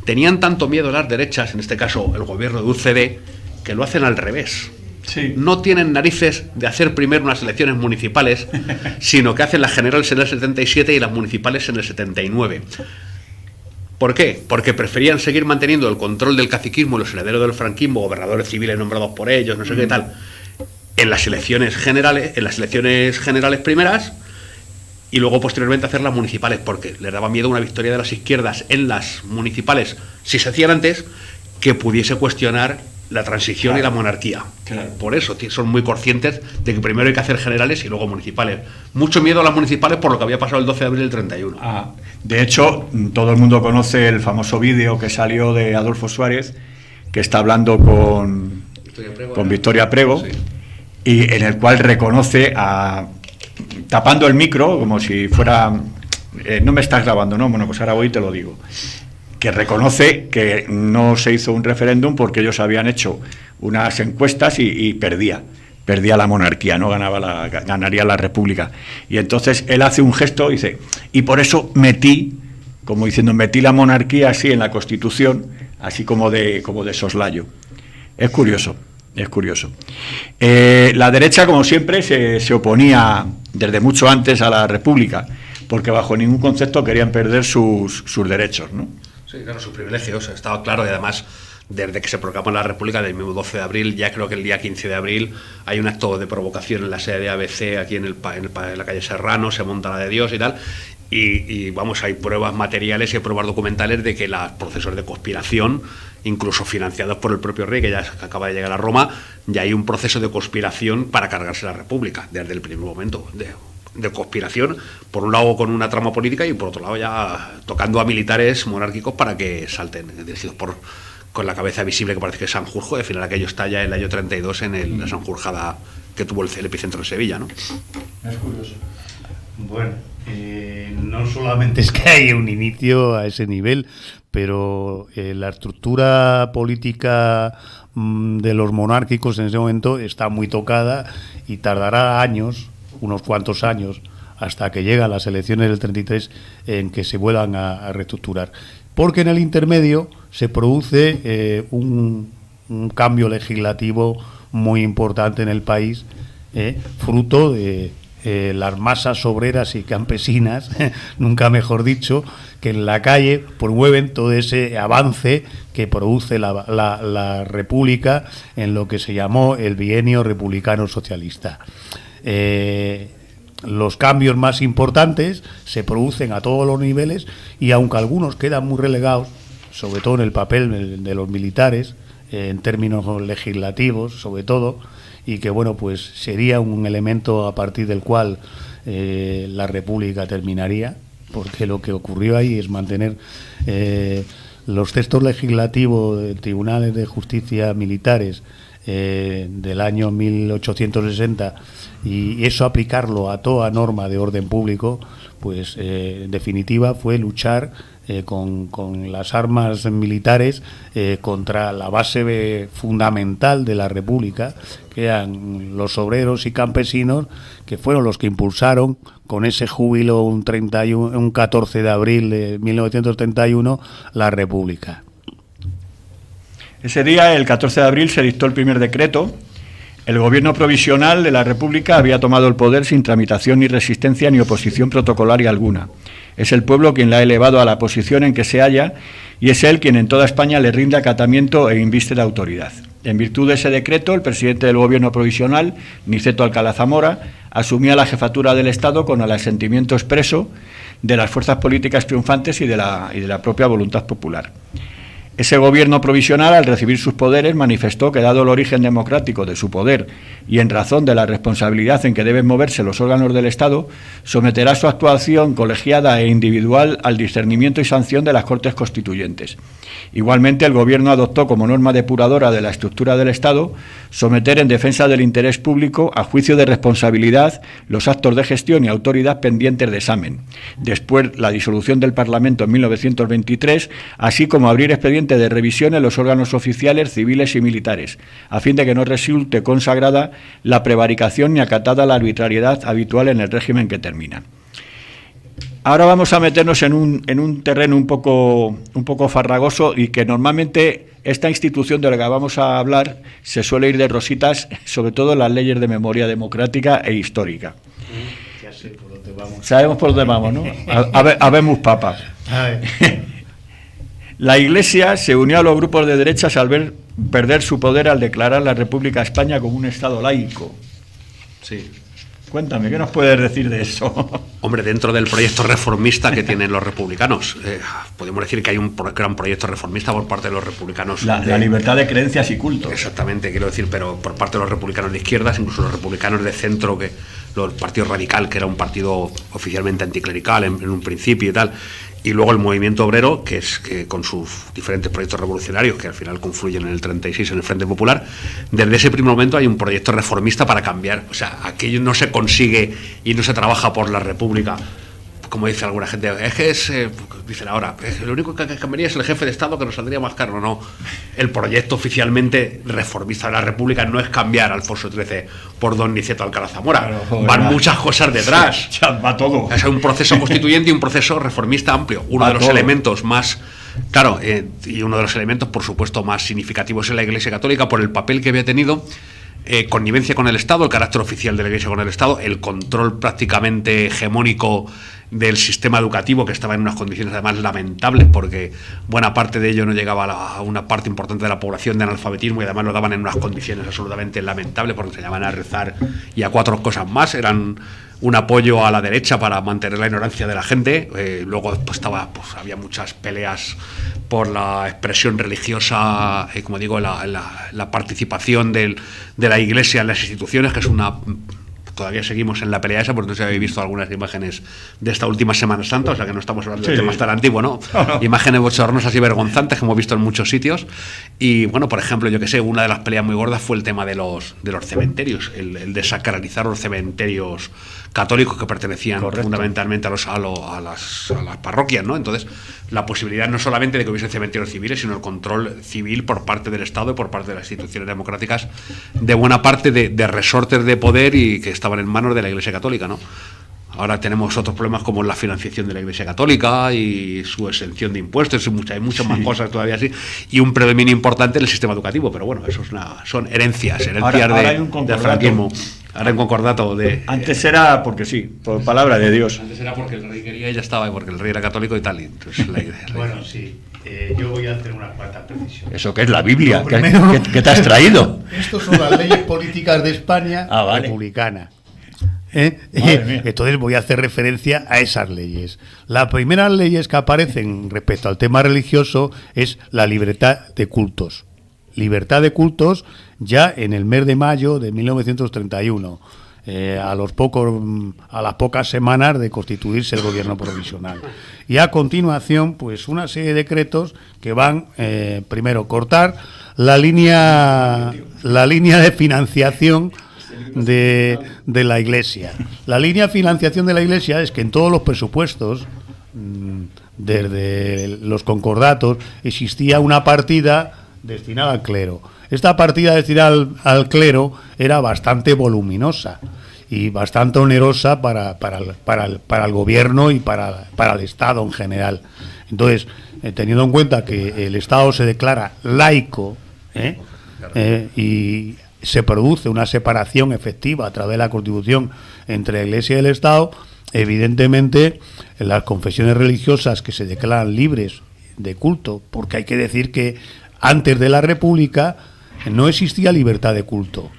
tenían tanto miedo las derechas, en este caso el gobierno de UCD, que lo hacen al revés. Sí. No tienen narices de hacer primero unas elecciones municipales, sino que hacen las generales en el 77 y las municipales en el 79. ¿Por qué? Porque preferían seguir manteniendo el control del caciquismo, los herederos del franquismo, gobernadores civiles nombrados por ellos, no sé qué tal, en las elecciones generales primeras, y luego posteriormente hacer las municipales, porque les daba miedo una victoria de las izquierdas en las municipales, si se hacían antes, que pudiese cuestionar la transición, claro, y la monarquía. Claro. Por eso son muy conscientes de que primero hay que hacer generales y luego municipales. Mucho miedo a las municipales por lo que había pasado el 12 de abril del 31. De hecho, todo el mundo conoce el famoso vídeo que salió de Adolfo Suárez, que está hablando con Victoria Prego, sí, y en el cual reconoce, tapando el micro, como si fuera... no me estás grabando, ¿no? Bueno, pues ahora voy y te lo digo. Que reconoce que no se hizo un referéndum porque ellos habían hecho unas encuestas y perdía la monarquía, no ganaría la república. Y entonces él hace un gesto y dice, y por eso metí la monarquía así en la Constitución, así como de soslayo. Es curioso. La derecha, como siempre, se oponía desde mucho antes a la república, porque bajo ningún concepto querían perder sus derechos, ¿no? Sí, claro, sus privilegios, estaba claro, y además, desde que se proclamó la República, del mismo 12 de abril, ya creo que el día 15 de abril, hay un acto de provocación en la sede de ABC, aquí en la calle Serrano, se monta la de Dios y tal, y vamos, hay pruebas materiales y pruebas documentales de que los procesos de conspiración, incluso financiados por el propio rey, que ya acaba de llegar a Roma, ya hay un proceso de conspiración para cargarse la República, desde el primer momento, de conspiración, por un lado con una trama política y por otro lado ya tocando a militares monárquicos para que salten, dirigidos con la cabeza visible que parece que es Sanjurjo, al final aquello está ya en el año 32 en la Sanjurjada que tuvo el epicentro en Sevilla, ¿no? Es curioso. Bueno, no solamente es que hay un inicio a ese nivel, pero la estructura política de los monárquicos en ese momento está muy tocada y tardará años, unos cuantos años, hasta que llegan las elecciones del 33 en que se vuelvan a reestructurar. Porque en el intermedio se produce un cambio legislativo muy importante en el país, fruto de las masas obreras y campesinas, nunca mejor dicho, que en la calle promueven todo ese avance que produce la República en lo que se llamó el bienio republicano-socialista. Los cambios más importantes se producen a todos los niveles y aunque algunos quedan muy relegados, sobre todo en el papel de los militares, en términos legislativos sobre todo, y que bueno, pues sería un elemento a partir del cual la República terminaría, porque lo que ocurrió ahí es mantener los textos legislativos de tribunales de justicia militares del año 1860 y eso aplicarlo a toda norma de orden público, pues en definitiva fue luchar con las armas militares contra la base fundamental de la República, que eran los obreros y campesinos, que fueron los que impulsaron con ese júbilo un 14 de abril de 1931 la República. Ese día, el 14 de abril, se dictó el primer decreto. El gobierno provisional de la República había tomado el poder sin tramitación ni resistencia ni oposición protocolaria alguna. Es el pueblo quien la ha elevado a la posición en que se halla y es él quien en toda España le rinde acatamiento e inviste de autoridad. En virtud de ese decreto, el presidente del Gobierno provisional, Niceto Alcalá Zamora, asumía la jefatura del Estado con el asentimiento expreso de las fuerzas políticas triunfantes y de la propia voluntad popular. Ese gobierno provisional, al recibir sus poderes, manifestó que, dado el origen democrático de su poder y en razón de la responsabilidad en que deben moverse los órganos del Estado, someterá su actuación colegiada e individual al discernimiento y sanción de las Cortes Constituyentes. Igualmente, el Gobierno adoptó como norma depuradora de la estructura del Estado someter en defensa del interés público a juicio de responsabilidad los actos de gestión y autoridad pendientes de examen. Después, la disolución del Parlamento en 1923, así como abrir expedientes de revisión en los órganos oficiales, civiles y militares, a fin de que no resulte consagrada la prevaricación ni acatada la arbitrariedad habitual en el régimen que termina. Ahora vamos a meternos en un terreno un poco farragoso, y que normalmente esta institución de la que vamos a hablar se suele ir de rositas, sobre todo en las leyes de memoria democrática e histórica. Ya sé por dónde vamos. Sabemos por dónde vamos, ¿no? Habemos papas. A ver. La Iglesia se unió a los grupos de derechas al ver perder su poder al declarar la República de España como un Estado laico. Sí. Cuéntame, ¿qué nos puedes decir de eso? Hombre, dentro del proyecto reformista que tienen los republicanos, podemos decir que hay un gran proyecto reformista por parte de los republicanos. La libertad de creencias y cultos. Exactamente, quiero decir, pero por parte de los republicanos de izquierdas, incluso los republicanos de centro, que el Partido Radical, que era un partido oficialmente anticlerical en un principio y tal, y luego el movimiento obrero, que es que con sus diferentes proyectos revolucionarios, que al final confluyen en el 36 en el Frente Popular, desde ese primer momento hay un proyecto reformista para cambiar. O sea, aquello no se consigue y no se trabaja por la República, como dice alguna gente. Es que dicen ahora, lo único que cambiaría es el jefe de Estado, que nos saldría más caro. No, el proyecto oficialmente reformista de la República no es cambiar Alfonso XIII por don Niceto Alcalá Zamora. Claro, joder, van muchas cosas detrás. Ya va todo. Es un proceso constituyente y un proceso reformista amplio. Uno de los elementos más, claro, y uno de los elementos, por supuesto, más significativos es la Iglesia Católica, por el papel que había tenido, connivencia con el Estado, el carácter oficial de la Iglesia con el Estado, el control prácticamente hegemónico del sistema educativo, que estaba en unas condiciones además lamentables, porque buena parte de ello no llegaba a una parte importante de la población de analfabetismo, y además lo daban en unas condiciones absolutamente lamentables, porque enseñaban a rezar y a 4 cosas más. Eran un apoyo a la derecha para mantener la ignorancia de la gente. Luego había muchas peleas por la expresión religiosa, como digo, la participación de la Iglesia en las instituciones, que es una... Todavía seguimos en la pelea esa, porque no sé si habéis visto algunas imágenes de esta última Semana Santa, o sea que no estamos hablando de temas tan antiguos, ¿no? Imágenes bochornosas y vergonzantes que hemos visto en muchos sitios. Y bueno, por ejemplo, yo que sé, una de las peleas muy gordas fue el tema de los cementerios, el desacralizar los cementerios católicos que pertenecían fundamentalmente a las parroquias, ¿no? Entonces, la posibilidad no solamente de que hubiese cementerios civiles, sino el control civil por parte del Estado y por parte de las instituciones democráticas de buena parte de resortes de poder y que estaban en manos de la Iglesia Católica, ¿no? Ahora tenemos otros problemas como la financiación de la Iglesia Católica y su exención de impuestos, hay muchas más cosas todavía así, y un predominio importante en el sistema educativo, pero bueno, eso son herencias ahora del franquismo. Ahora en concordato de... Antes era porque sí, por palabra de Dios. Antes era porque el rey quería y ya estaba, y porque el rey era católico y tal. Y entonces bueno, sí. Yo voy a hacer unas cuantas precisiones. ¿Eso qué es la Biblia? Primero, ¿Qué te has traído? Estos son las leyes políticas de España republicana. Entonces voy a hacer referencia a esas leyes. Las primeras leyes que aparecen respecto al tema religioso es la libertad de cultos. Libertad de cultos ya en el mes de mayo de 1931, a las pocas semanas de constituirse el gobierno provisional. Y a continuación, pues una serie de decretos que van, primero, cortar la línea de financiación de la Iglesia. La línea de financiación de la Iglesia es que en todos los presupuestos, desde los concordatos, existía una partida destinada al clero. Esta partida destinada al clero era bastante voluminosa y bastante onerosa para el gobierno y para el Estado en general. Entonces, teniendo en cuenta que el Estado se declara laico, y se produce una separación efectiva a través de la Constitución entre la Iglesia y el Estado, evidentemente las confesiones religiosas que se declaran libres de culto, porque hay que decir que antes de la República no existía libertad de culto.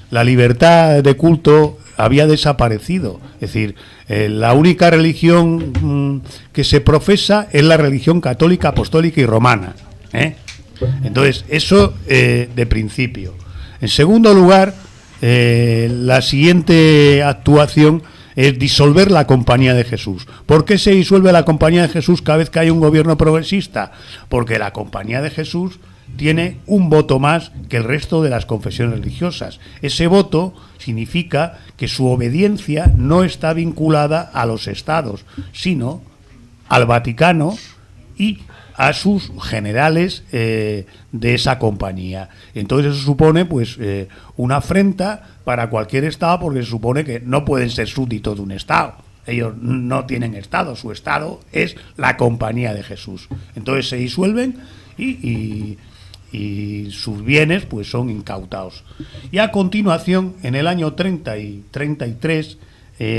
La libertad de culto había desaparecido. Es decir, la única religión que se profesa es la religión católica, apostólica y romana. Entonces, eso de principio. En segundo lugar, la siguiente actuación es disolver la Compañía de Jesús. ¿Por qué se disuelve la Compañía de Jesús cada vez que hay un gobierno progresista? Porque la Compañía de Jesús tiene un voto más que el resto de las confesiones religiosas. Ese voto significa que su obediencia no está vinculada a los estados, sino al Vaticano y a sus generales de esa compañía. Entonces eso supone pues una afrenta para cualquier estado, porque se supone que no pueden ser súbditos de un estado. Ellos no tienen estado, su estado es la Compañía de Jesús. Entonces se disuelven y sus bienes pues son incautados. Y a continuación, en el año 30 y 33,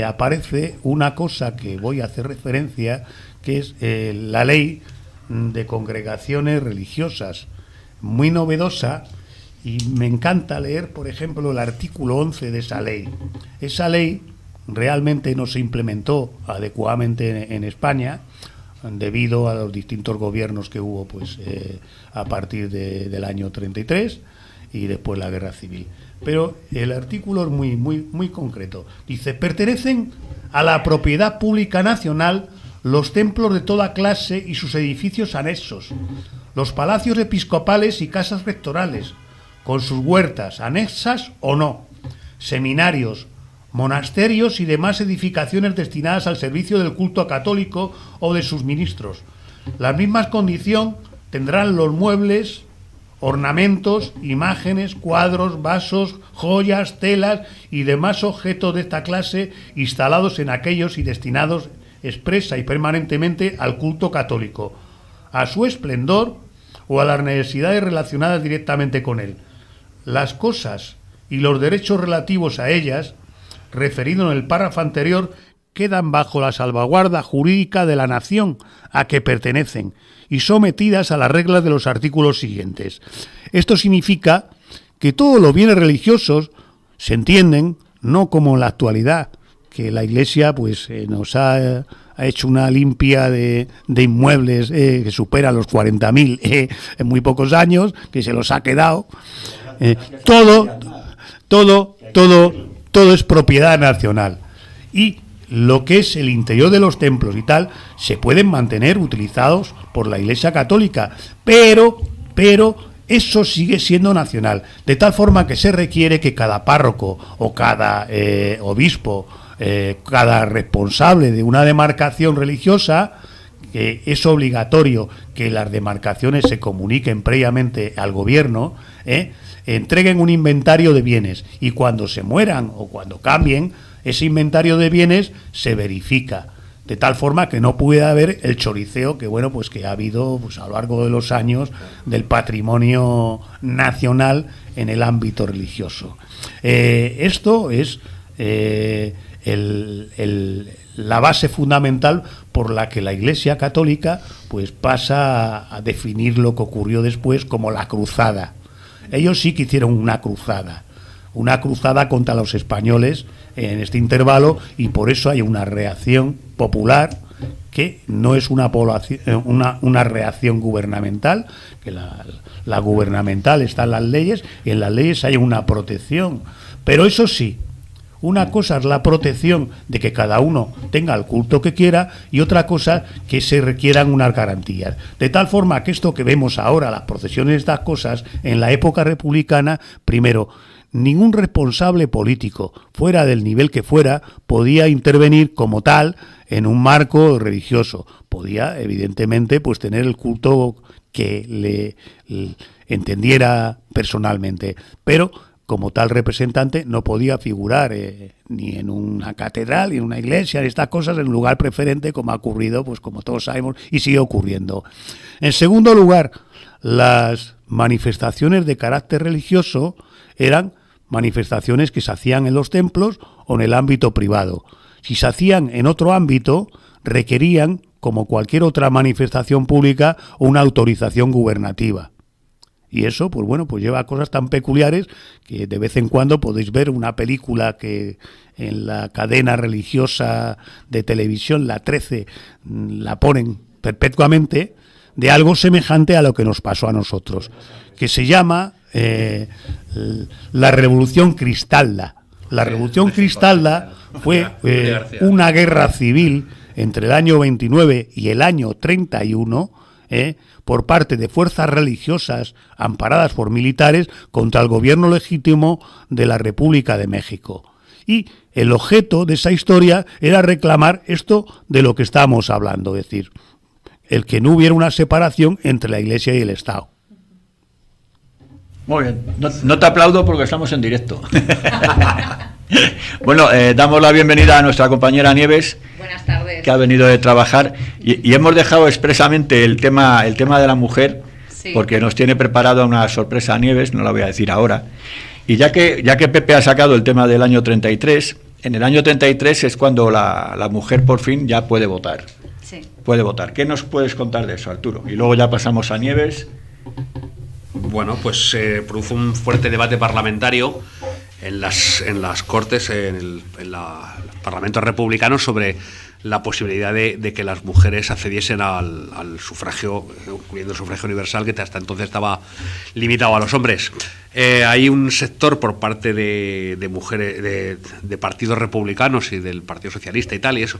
aparece una cosa que voy a hacer referencia, que es la ley de congregaciones religiosas, muy novedosa, y me encanta leer, por ejemplo, el artículo 11 de esa ley. Esa ley realmente no se implementó adecuadamente en España, debido a los distintos gobiernos que hubo pues a partir del año 33 y después la guerra civil. Pero el artículo es muy concreto. Dice: pertenecen a la propiedad pública nacional los templos de toda clase y sus edificios anexos, los palacios episcopales y casas rectorales, con sus huertas, anexas o no, seminarios, monasterios y demás edificaciones destinadas al servicio del culto católico o de sus ministros. La misma condición tendrán los muebles, ornamentos, imágenes, cuadros, vasos, joyas, telas y demás objetos de esta clase instalados en aquellos y destinados expresa y permanentemente al culto católico, a su esplendor o a las necesidades relacionadas directamente con él. Las cosas y los derechos relativos a ellas, referido en el párrafo anterior, quedan bajo la salvaguarda jurídica de la nación a que pertenecen y sometidas a las reglas de los artículos siguientes. Esto significa que todos los bienes religiosos se entienden no como en la actualidad, que la Iglesia pues nos ha hecho una limpia de inmuebles que supera los 40.000 en muy pocos años, que se los ha quedado. Todo es propiedad nacional. Y lo que es el interior de los templos y tal, se pueden mantener utilizados por la Iglesia Católica, pero eso sigue siendo nacional, de tal forma que se requiere que cada párroco o cada obispo, cada responsable de una demarcación religiosa, que es obligatorio que las demarcaciones se comuniquen previamente al gobierno, entreguen un inventario de bienes, y cuando se mueran o cuando cambien, ese inventario de bienes se verifica, de tal forma que no pueda haber el choriceo que pues que ha habido pues a lo largo de los años del patrimonio nacional en el ámbito religioso. Esto es la base fundamental por la que la Iglesia Católica pues pasa a definir lo que ocurrió después como la cruzada. Ellos sí que hicieron una cruzada contra los españoles en este intervalo, y por eso hay una reacción popular que no es una reacción gubernamental, que la gubernamental está en las leyes, y en las leyes hay una protección. Pero eso sí, una cosa es la protección de que cada uno tenga el culto que quiera, y otra cosa que se requieran unas garantías. De tal forma que esto que vemos ahora, las procesiones, estas cosas, en la época republicana, primero, ningún responsable político, fuera del nivel que fuera, podía intervenir como tal en un marco religioso. Podía, evidentemente, pues tener el culto que le entendiera personalmente, pero como tal representante no podía figurar ni en una catedral, ni en una iglesia, ni estas cosas, en un lugar preferente, como ha ocurrido, pues como todos sabemos, y sigue ocurriendo. En segundo lugar, las manifestaciones de carácter religioso eran manifestaciones que se hacían en los templos o en el ámbito privado. Si se hacían en otro ámbito, requerían, como cualquier otra manifestación pública, una autorización gubernativa. Y eso, pues bueno, pues lleva a cosas tan peculiares que de vez en cuando podéis ver una película que en la cadena religiosa de televisión, la 13, la ponen perpetuamente, de algo semejante a lo que nos pasó a nosotros, que se llama la Revolución Cristalda. La Revolución Cristalda fue una guerra civil entre el año 29 y el año 31, por parte de fuerzas religiosas amparadas por militares contra el gobierno legítimo de la República de México. Y el objeto de esa historia era reclamar esto de lo que estábamos hablando, es decir, el que no hubiera una separación entre la Iglesia y el Estado. Muy bien, no te aplaudo porque estamos en directo. Bueno, damos la bienvenida a nuestra compañera Nieves. Buenas tardes. Que ha venido de trabajar y hemos dejado expresamente el tema de la mujer, sí, porque nos tiene preparada una sorpresa a Nieves, no la voy a decir ahora. Y ya que Pepe ha sacado el tema del año 33, en el año 33 es cuando la mujer por fin ya puede votar. Sí. Puede votar. ¿Qué nos puedes contar de eso, Arturo? Y luego ya pasamos a Nieves. Bueno, pues se produjo un fuerte debate parlamentario en las Cortes, en el Parlamento republicano, sobre la posibilidad de que las mujeres accediesen al sufragio, incluyendo el sufragio universal, que hasta entonces estaba limitado a los hombres. Hay un sector por parte de mujeres, de partidos republicanos y del Partido Socialista y tal, y eso,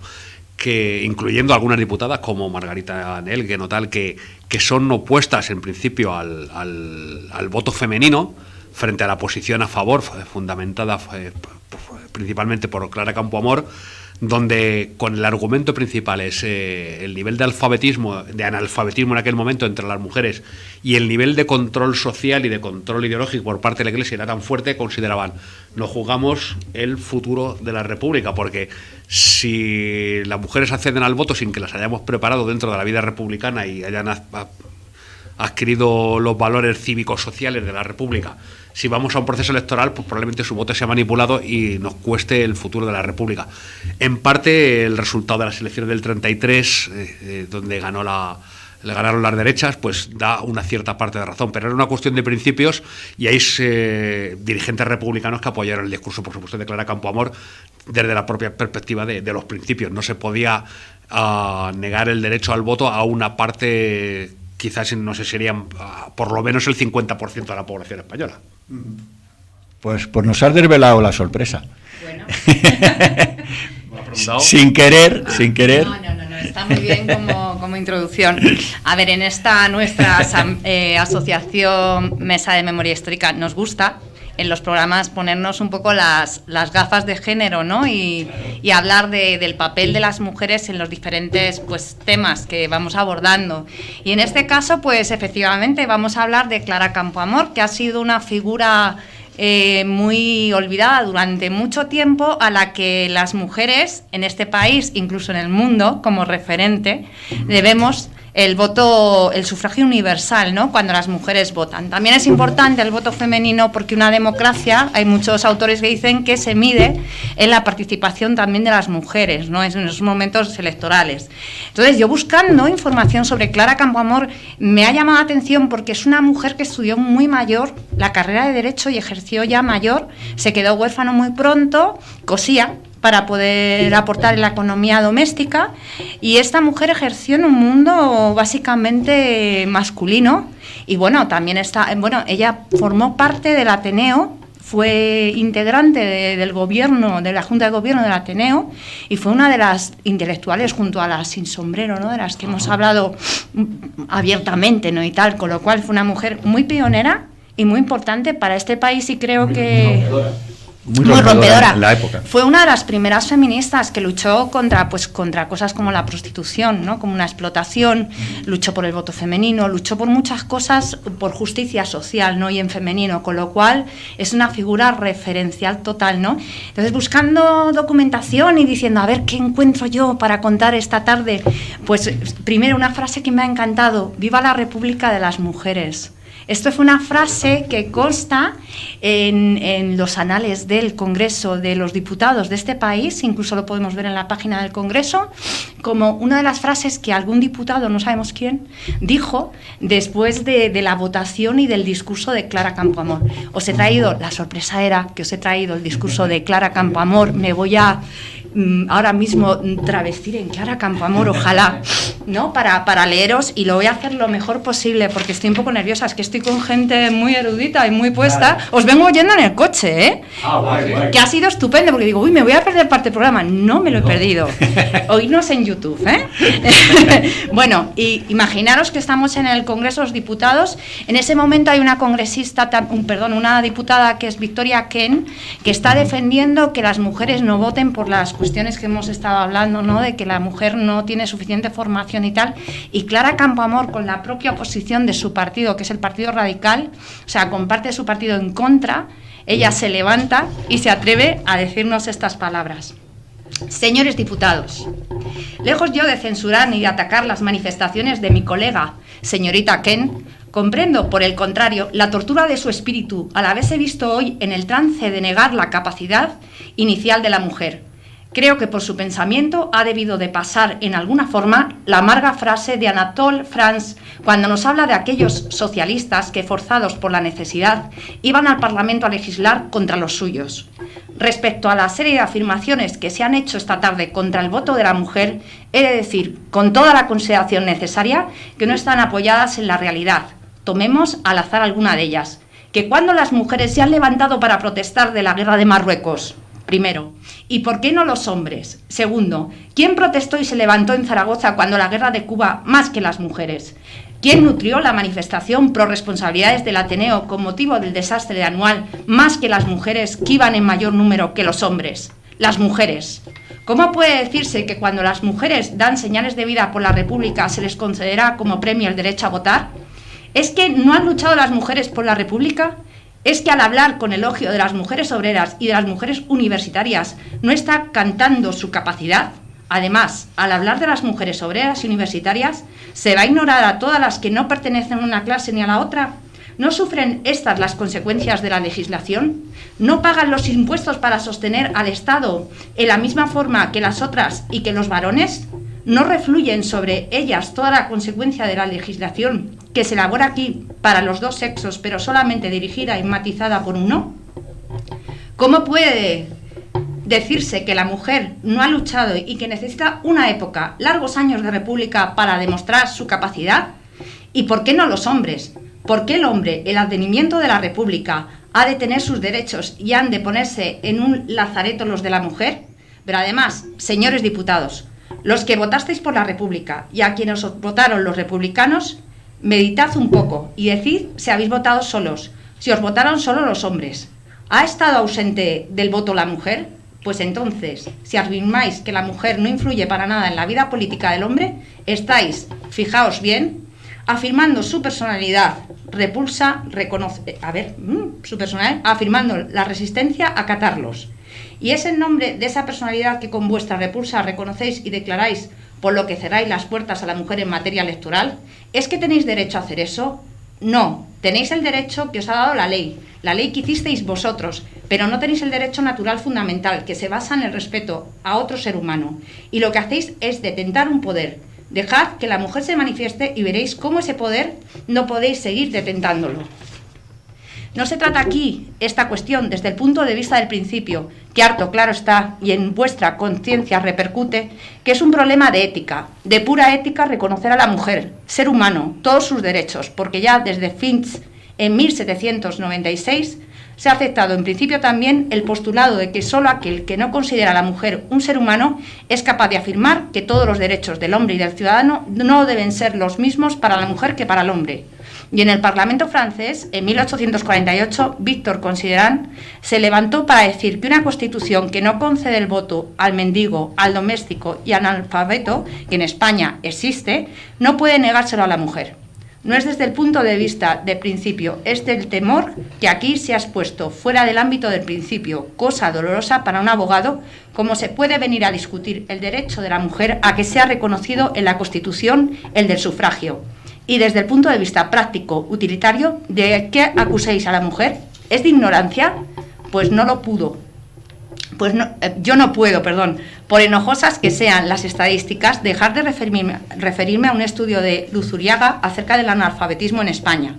que incluyendo algunas diputadas como Margarita Nelgen o tal, que son opuestas en principio al voto femenino, frente a la posición a favor, fundamentada principalmente por Clara Campoamor, donde con el argumento principal es el nivel de analfabetismo en aquel momento entre las mujeres y el nivel de control social y de control ideológico por parte de la Iglesia era tan fuerte, consideraban, no jugamos el futuro de la República, porque si las mujeres acceden al voto sin que las hayamos preparado dentro de la vida republicana y hayan adquirido los valores cívicos sociales de la República, si vamos a un proceso electoral, pues probablemente su voto sea manipulado y nos cueste el futuro de la República. En parte, el resultado de las elecciones del 33, donde le ganaron las derechas, pues da una cierta parte de razón, pero era una cuestión de principios y hay dirigentes republicanos que apoyaron el discurso, por supuesto, de Clara Campoamor desde la propia perspectiva de los principios. No se podía negar el derecho al voto a una parte, quizás no sé, serían por lo menos el 50% de la población española. Pues nos has desvelado la sorpresa. Bueno. sin querer. No, está muy bien como introducción. A ver, en esta nuestra asociación Mesa de Memoria Histórica nos gusta en los programas ponernos un poco las gafas de género, ¿no? Y hablar del papel de las mujeres en los diferentes temas que vamos abordando. Y en este caso, pues efectivamente vamos a hablar de Clara Campoamor, que ha sido una figura muy olvidada durante mucho tiempo, a la que las mujeres en este país, incluso en el mundo, como referente, debemos el sufragio universal, ¿no? Cuando las mujeres votan. También es importante el voto femenino, porque una democracia, hay muchos autores que dicen que se mide en la participación también de las mujeres, ¿no? En esos momentos electorales. Entonces, yo buscando información sobre Clara Campoamor, me ha llamado la atención porque es una mujer que estudió muy mayor la carrera de Derecho y ejerció ya mayor, se quedó huérfano muy pronto, cosía para poder aportar en la economía doméstica, y esta mujer ejerció en un mundo básicamente masculino. Y bueno, también ella formó parte del Ateneo, fue integrante del gobierno, de la Junta de Gobierno del Ateneo, y fue una de las intelectuales, junto a las sin sombrero, ¿no?, de las que hemos hablado abiertamente, ¿no?, y tal, con lo cual fue una mujer muy pionera y muy importante para este país, y creo que muy rompedora en la época. Fue una de las primeras feministas que luchó contra cosas como la prostitución, ¿no?, como una explotación, luchó por el voto femenino, luchó por muchas cosas, por justicia social, ¿no?, y en femenino, con lo cual es una figura referencial total, ¿no? Entonces, buscando documentación y diciendo, a ver, ¿qué encuentro yo para contar esta tarde? Pues primero una frase que me ha encantado: viva la República de las Mujeres. Esto fue una frase que consta en los anales del Congreso de los Diputados de este país, incluso lo podemos ver en la página del Congreso, como una de las frases que algún diputado, no sabemos quién, dijo después de la votación y del discurso de Clara Campoamor. Os he traído, la sorpresa era que os he traído el discurso de Clara Campoamor, me voy a ahora mismo travestir en Clara Campoamor, ojalá, ¿no? Para leeros, y lo voy a hacer lo mejor posible porque estoy un poco nerviosa, es que estoy con gente muy erudita y muy puesta. Claro. Os vengo oyendo en el coche, ¿eh? Guay. Que ha sido estupendo porque digo, uy, me voy a perder parte del programa. No me lo he perdido. Oírnos en YouTube, ¿eh? Bueno, y imaginaros que estamos en el Congreso de los Diputados. En ese momento hay una congresista, una diputada que es Victoria Kent, que está defendiendo que las mujeres no voten por las cuestiones que hemos estado hablando, ¿no? De que la mujer no tiene suficiente formación y tal, y Clara Campoamor, con la propia oposición de su partido, que es el Partido Radical, o sea, con parte de su partido en contra, ella se levanta y se atreve a decirnos estas palabras. Señores diputados, lejos yo de censurar ni de atacar las manifestaciones de mi colega, señorita Kent, comprendo, por el contrario, la tortura de su espíritu al haberse visto hoy en el trance de negar la capacidad inicial de la mujer. Creo que por su pensamiento ha debido de pasar en alguna forma la amarga frase de Anatole France cuando nos habla de aquellos socialistas que, forzados por la necesidad, iban al Parlamento a legislar contra los suyos. Respecto a la serie de afirmaciones que se han hecho esta tarde contra el voto de la mujer, he de decir, con toda la consideración necesaria, que no están apoyadas en la realidad. Tomemos al azar alguna de ellas. Que cuando las mujeres se han levantado para protestar de la guerra de Marruecos, primero, ¿y por qué no los hombres? Segundo, ¿quién protestó y se levantó en Zaragoza cuando la guerra de Cuba más que las mujeres? ¿Quién nutrió la manifestación pro responsabilidades del Ateneo con motivo del desastre anual más que las mujeres que iban en mayor número que los hombres? Las mujeres. ¿Cómo puede decirse que cuando las mujeres dan señales de vida por la República se les concederá como premio el derecho a votar? ¿Es que no han luchado las mujeres por la República? ¿Es que al hablar con elogio de las mujeres obreras y de las mujeres universitarias no está cantando su capacidad? Además, al hablar de las mujeres obreras y universitarias, ¿se va a ignorar a todas las que no pertenecen a una clase ni a la otra? ¿No sufren estas las consecuencias de la legislación? ¿No pagan los impuestos para sostener al Estado en la misma forma que las otras y que los varones? ¿No refluyen sobre ellas toda la consecuencia de la legislación que se elabora aquí para los dos sexos, pero solamente dirigida y matizada por uno? ¿Cómo puede decirse que la mujer no ha luchado y que necesita una época, largos años de república para demostrar su capacidad? ¿Y por qué no los hombres? ¿Por qué el hombre, el advenimiento de la república, ha de tener sus derechos y han de ponerse en un lazareto los de la mujer? Pero además, señores diputados, los que votasteis por la república y a quienes os votaron los republicanos, meditad un poco y decid si habéis votado solos, si os votaron solo los hombres. ¿Ha estado ausente del voto la mujer? Pues entonces, si afirmáis que la mujer no influye para nada en la vida política del hombre, estáis, fijaos bien, afirmando su personalidad repulsa, afirmando la resistencia a acatarlos. Y es en nombre de esa personalidad que con vuestra repulsa reconocéis y declaráis por lo que cerráis las puertas a la mujer en materia electoral. ¿Es que tenéis derecho a hacer eso? No, tenéis el derecho que os ha dado la ley que hicisteis vosotros, pero no tenéis el derecho natural fundamental, que se basa en el respeto a otro ser humano. Y lo que hacéis es detentar un poder. Dejad que la mujer se manifieste y veréis cómo ese poder no podéis seguir detentándolo. No se trata aquí esta cuestión desde el punto de vista del principio, que harto claro está y en vuestra conciencia repercute, que es un problema de ética, de pura ética reconocer a la mujer, ser humano, todos sus derechos, porque ya desde Finch en 1796 se ha aceptado en principio también el postulado de que solo aquel que no considera a la mujer un ser humano es capaz de afirmar que todos los derechos del hombre y del ciudadano no deben ser los mismos para la mujer que para el hombre. Y en el Parlamento francés, en 1848, Victor Considerant se levantó para decir que una constitución que no concede el voto al mendigo, al doméstico y al analfabeto, que en España existe, no puede negárselo a la mujer. No es desde el punto de vista de principio, es del temor que aquí se ha expuesto fuera del ámbito del principio, cosa dolorosa para un abogado, como se puede venir a discutir el derecho de la mujer a que sea reconocido en la Constitución el del sufragio. Y desde el punto de vista práctico, utilitario, ¿de qué acuséis a la mujer? ¿Es de ignorancia? Pues no lo pudo. Yo no puedo, por enojosas que sean las estadísticas, dejar de referirme a un estudio de Luzuriaga acerca del analfabetismo en España.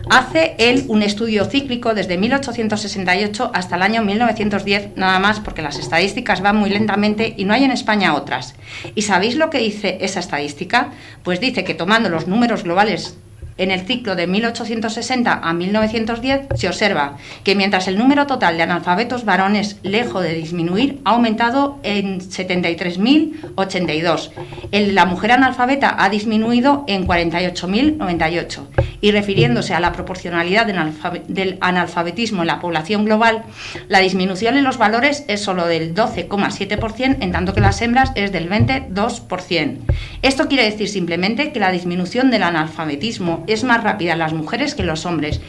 Hace él un estudio cíclico desde 1868 hasta el año 1910, nada más porque las estadísticas van muy lentamente y no hay en España otras. ¿Y sabéis lo que dice esa estadística? Pues dice que tomando los números globales en el ciclo de 1860 a 1910 se observa que mientras el número total de analfabetos varones, lejos de disminuir, ha aumentado en 73.082. La mujer analfabeta ha disminuido en 48.098. Y refiriéndose a la proporcionalidad del analfabetismo en la población global, la disminución en los valores es solo del 12,7%, en tanto que las hembras es del 22%. Esto quiere decir simplemente que la disminución del analfabetismo es más rápida en las mujeres que en los hombres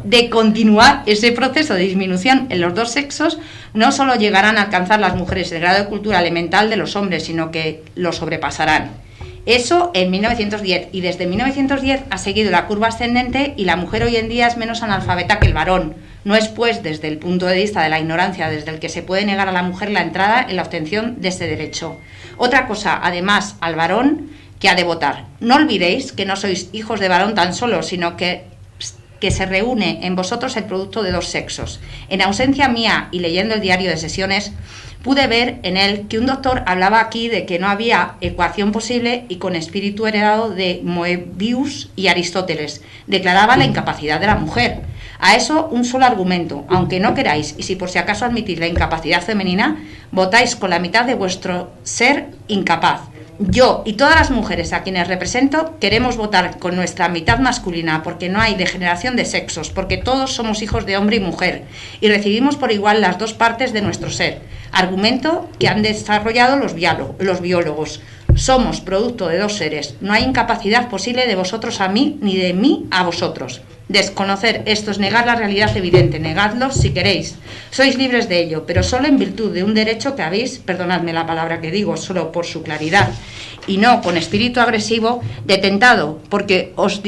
de continuar ese proceso de disminución en los dos sexos. No solo llegarán a alcanzar las mujeres el grado de cultura elemental de los hombres, sino que lo sobrepasarán. Eso en 1910, y desde 1910 ha seguido la curva ascendente y la mujer hoy en día es menos analfabeta que el varón. No es pues desde el punto de vista de la ignorancia desde el que se puede negar a la mujer la entrada en la obtención de ese derecho. Otra cosa, además, al varón que ha de votar. No olvidéis que no sois hijos de varón tan solo, sino que se reúne en vosotros el producto de dos sexos. En ausencia mía y leyendo el diario de sesiones, pude ver en él que un doctor hablaba aquí de que no había ecuación posible y con espíritu heredado de Moebius y Aristóteles. Declaraba la incapacidad de la mujer. A eso un solo argumento, aunque no queráis, y si por si acaso admitís la incapacidad femenina, votáis con la mitad de vuestro ser incapaz. Yo y todas las mujeres a quienes represento queremos votar con nuestra mitad masculina porque no hay degeneración de sexos, porque todos somos hijos de hombre y mujer y recibimos por igual las dos partes de nuestro ser, argumento que han desarrollado los biólogos. Somos producto de dos seres, no hay incapacidad posible de vosotros a mí ni de mí a vosotros. Desconocer esto es negar la realidad evidente, negadlo si queréis. Sois libres de ello, pero solo en virtud de un derecho que habéis, perdonadme la palabra que digo, solo por su claridad, y no con espíritu agresivo, detentado, porque os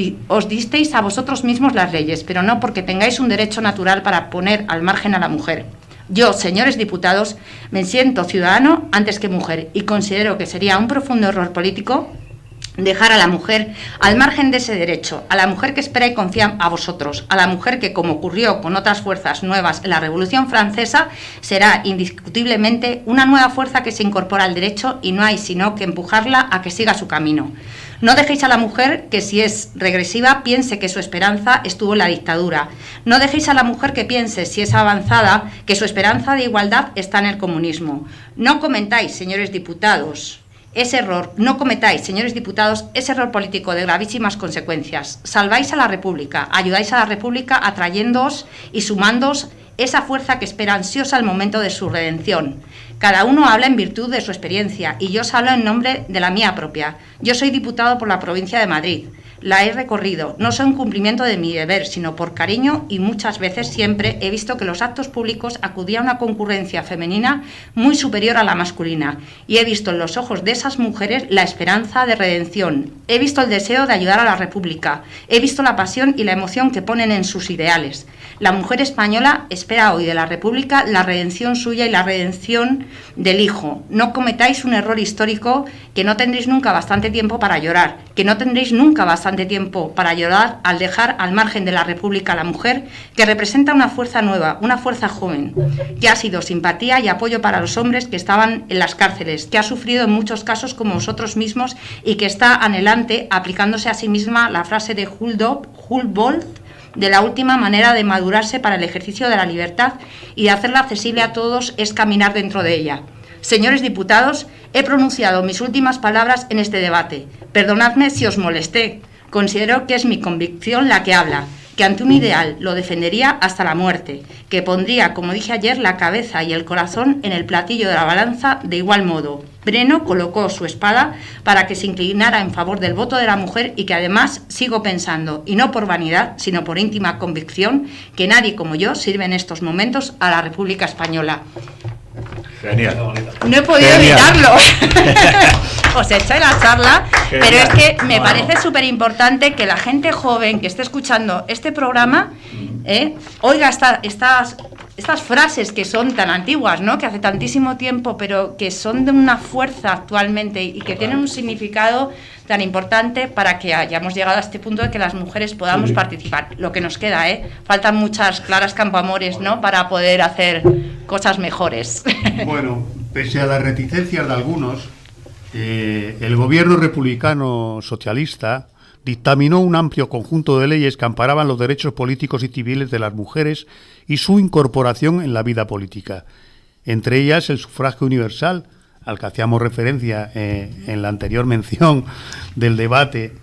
disteis a vosotros mismos las leyes, pero no porque tengáis un derecho natural para poner al margen a la mujer. Yo, señores diputados, me siento ciudadano antes que mujer y considero que sería un profundo error político dejar a la mujer al margen de ese derecho, a la mujer que espera y confía a vosotros, a la mujer que, como ocurrió con otras fuerzas nuevas en la Revolución Francesa, será indiscutiblemente una nueva fuerza que se incorpora al derecho y no hay sino que empujarla a que siga su camino. No dejéis a la mujer que, si es regresiva, piense que su esperanza estuvo en la dictadura. No dejéis a la mujer que piense, si es avanzada, que su esperanza de igualdad está en el comunismo. No cometáis, señores diputados, ese error político de gravísimas consecuencias. Salváis a la República, ayudáis a la República atrayéndoos y sumándoos esa fuerza que espera ansiosa al momento de su redención. Cada uno habla en virtud de su experiencia y yo os hablo en nombre de la mía propia. Yo soy diputado por la provincia de Madrid. La he recorrido, no son cumplimiento de mi deber, sino por cariño, y muchas veces siempre he visto que los actos públicos acudía una concurrencia femenina muy superior a la masculina, y he visto en los ojos de esas mujeres la esperanza de redención, he visto el deseo de ayudar a la República, he visto la pasión y la emoción que ponen en sus ideales. La mujer española espera hoy de la República la redención suya y la redención del hijo. No cometáis un error histórico, que no tendréis nunca bastante tiempo para llorar, que no tendréis nunca bastante tiempo para llorar al dejar al margen de la República a la mujer, que representa una fuerza nueva, una fuerza joven, que ha sido simpatía y apoyo para los hombres que estaban en las cárceles, que ha sufrido en muchos casos como vosotros mismos y que está anhelante, aplicándose a sí misma la frase de Humboldt, de la última manera de madurarse para el ejercicio de la libertad y de hacerla accesible a todos es caminar dentro de ella. Señores diputados, he pronunciado mis últimas palabras en este debate. Perdonadme si os molesté. Considero que es mi convicción la que habla, que ante un ideal lo defendería hasta la muerte, que pondría, como dije ayer, la cabeza y el corazón en el platillo de la balanza de igual modo. Breno colocó su espada para que se inclinara en favor del voto de la mujer y que además sigo pensando, y no por vanidad, sino por íntima convicción, que nadie como yo sirve en estos momentos a la República Española. Genial. No he podido Genial. evitarlo. Os he hecho la charla, Genial. pero es que me Bueno. parece súper importante que la gente joven que esté escuchando este programa oiga estas frases que son tan antiguas, ¿no? Que hace tantísimo tiempo, pero que son de una fuerza actualmente y que tienen un significado tan importante para que hayamos llegado a este punto de que las mujeres podamos participar. Lo que nos queda, faltan muchas claras campoamores, ¿no? Para poder hacer cosas mejores. Bueno, pese a las reticencias de algunos, el gobierno republicano socialista dictaminó un amplio conjunto de leyes que amparaban los derechos políticos y civiles de las mujeres y su incorporación en la vida política. Entre ellas el sufragio universal, al que hacíamos referencia en la anterior mención del debate,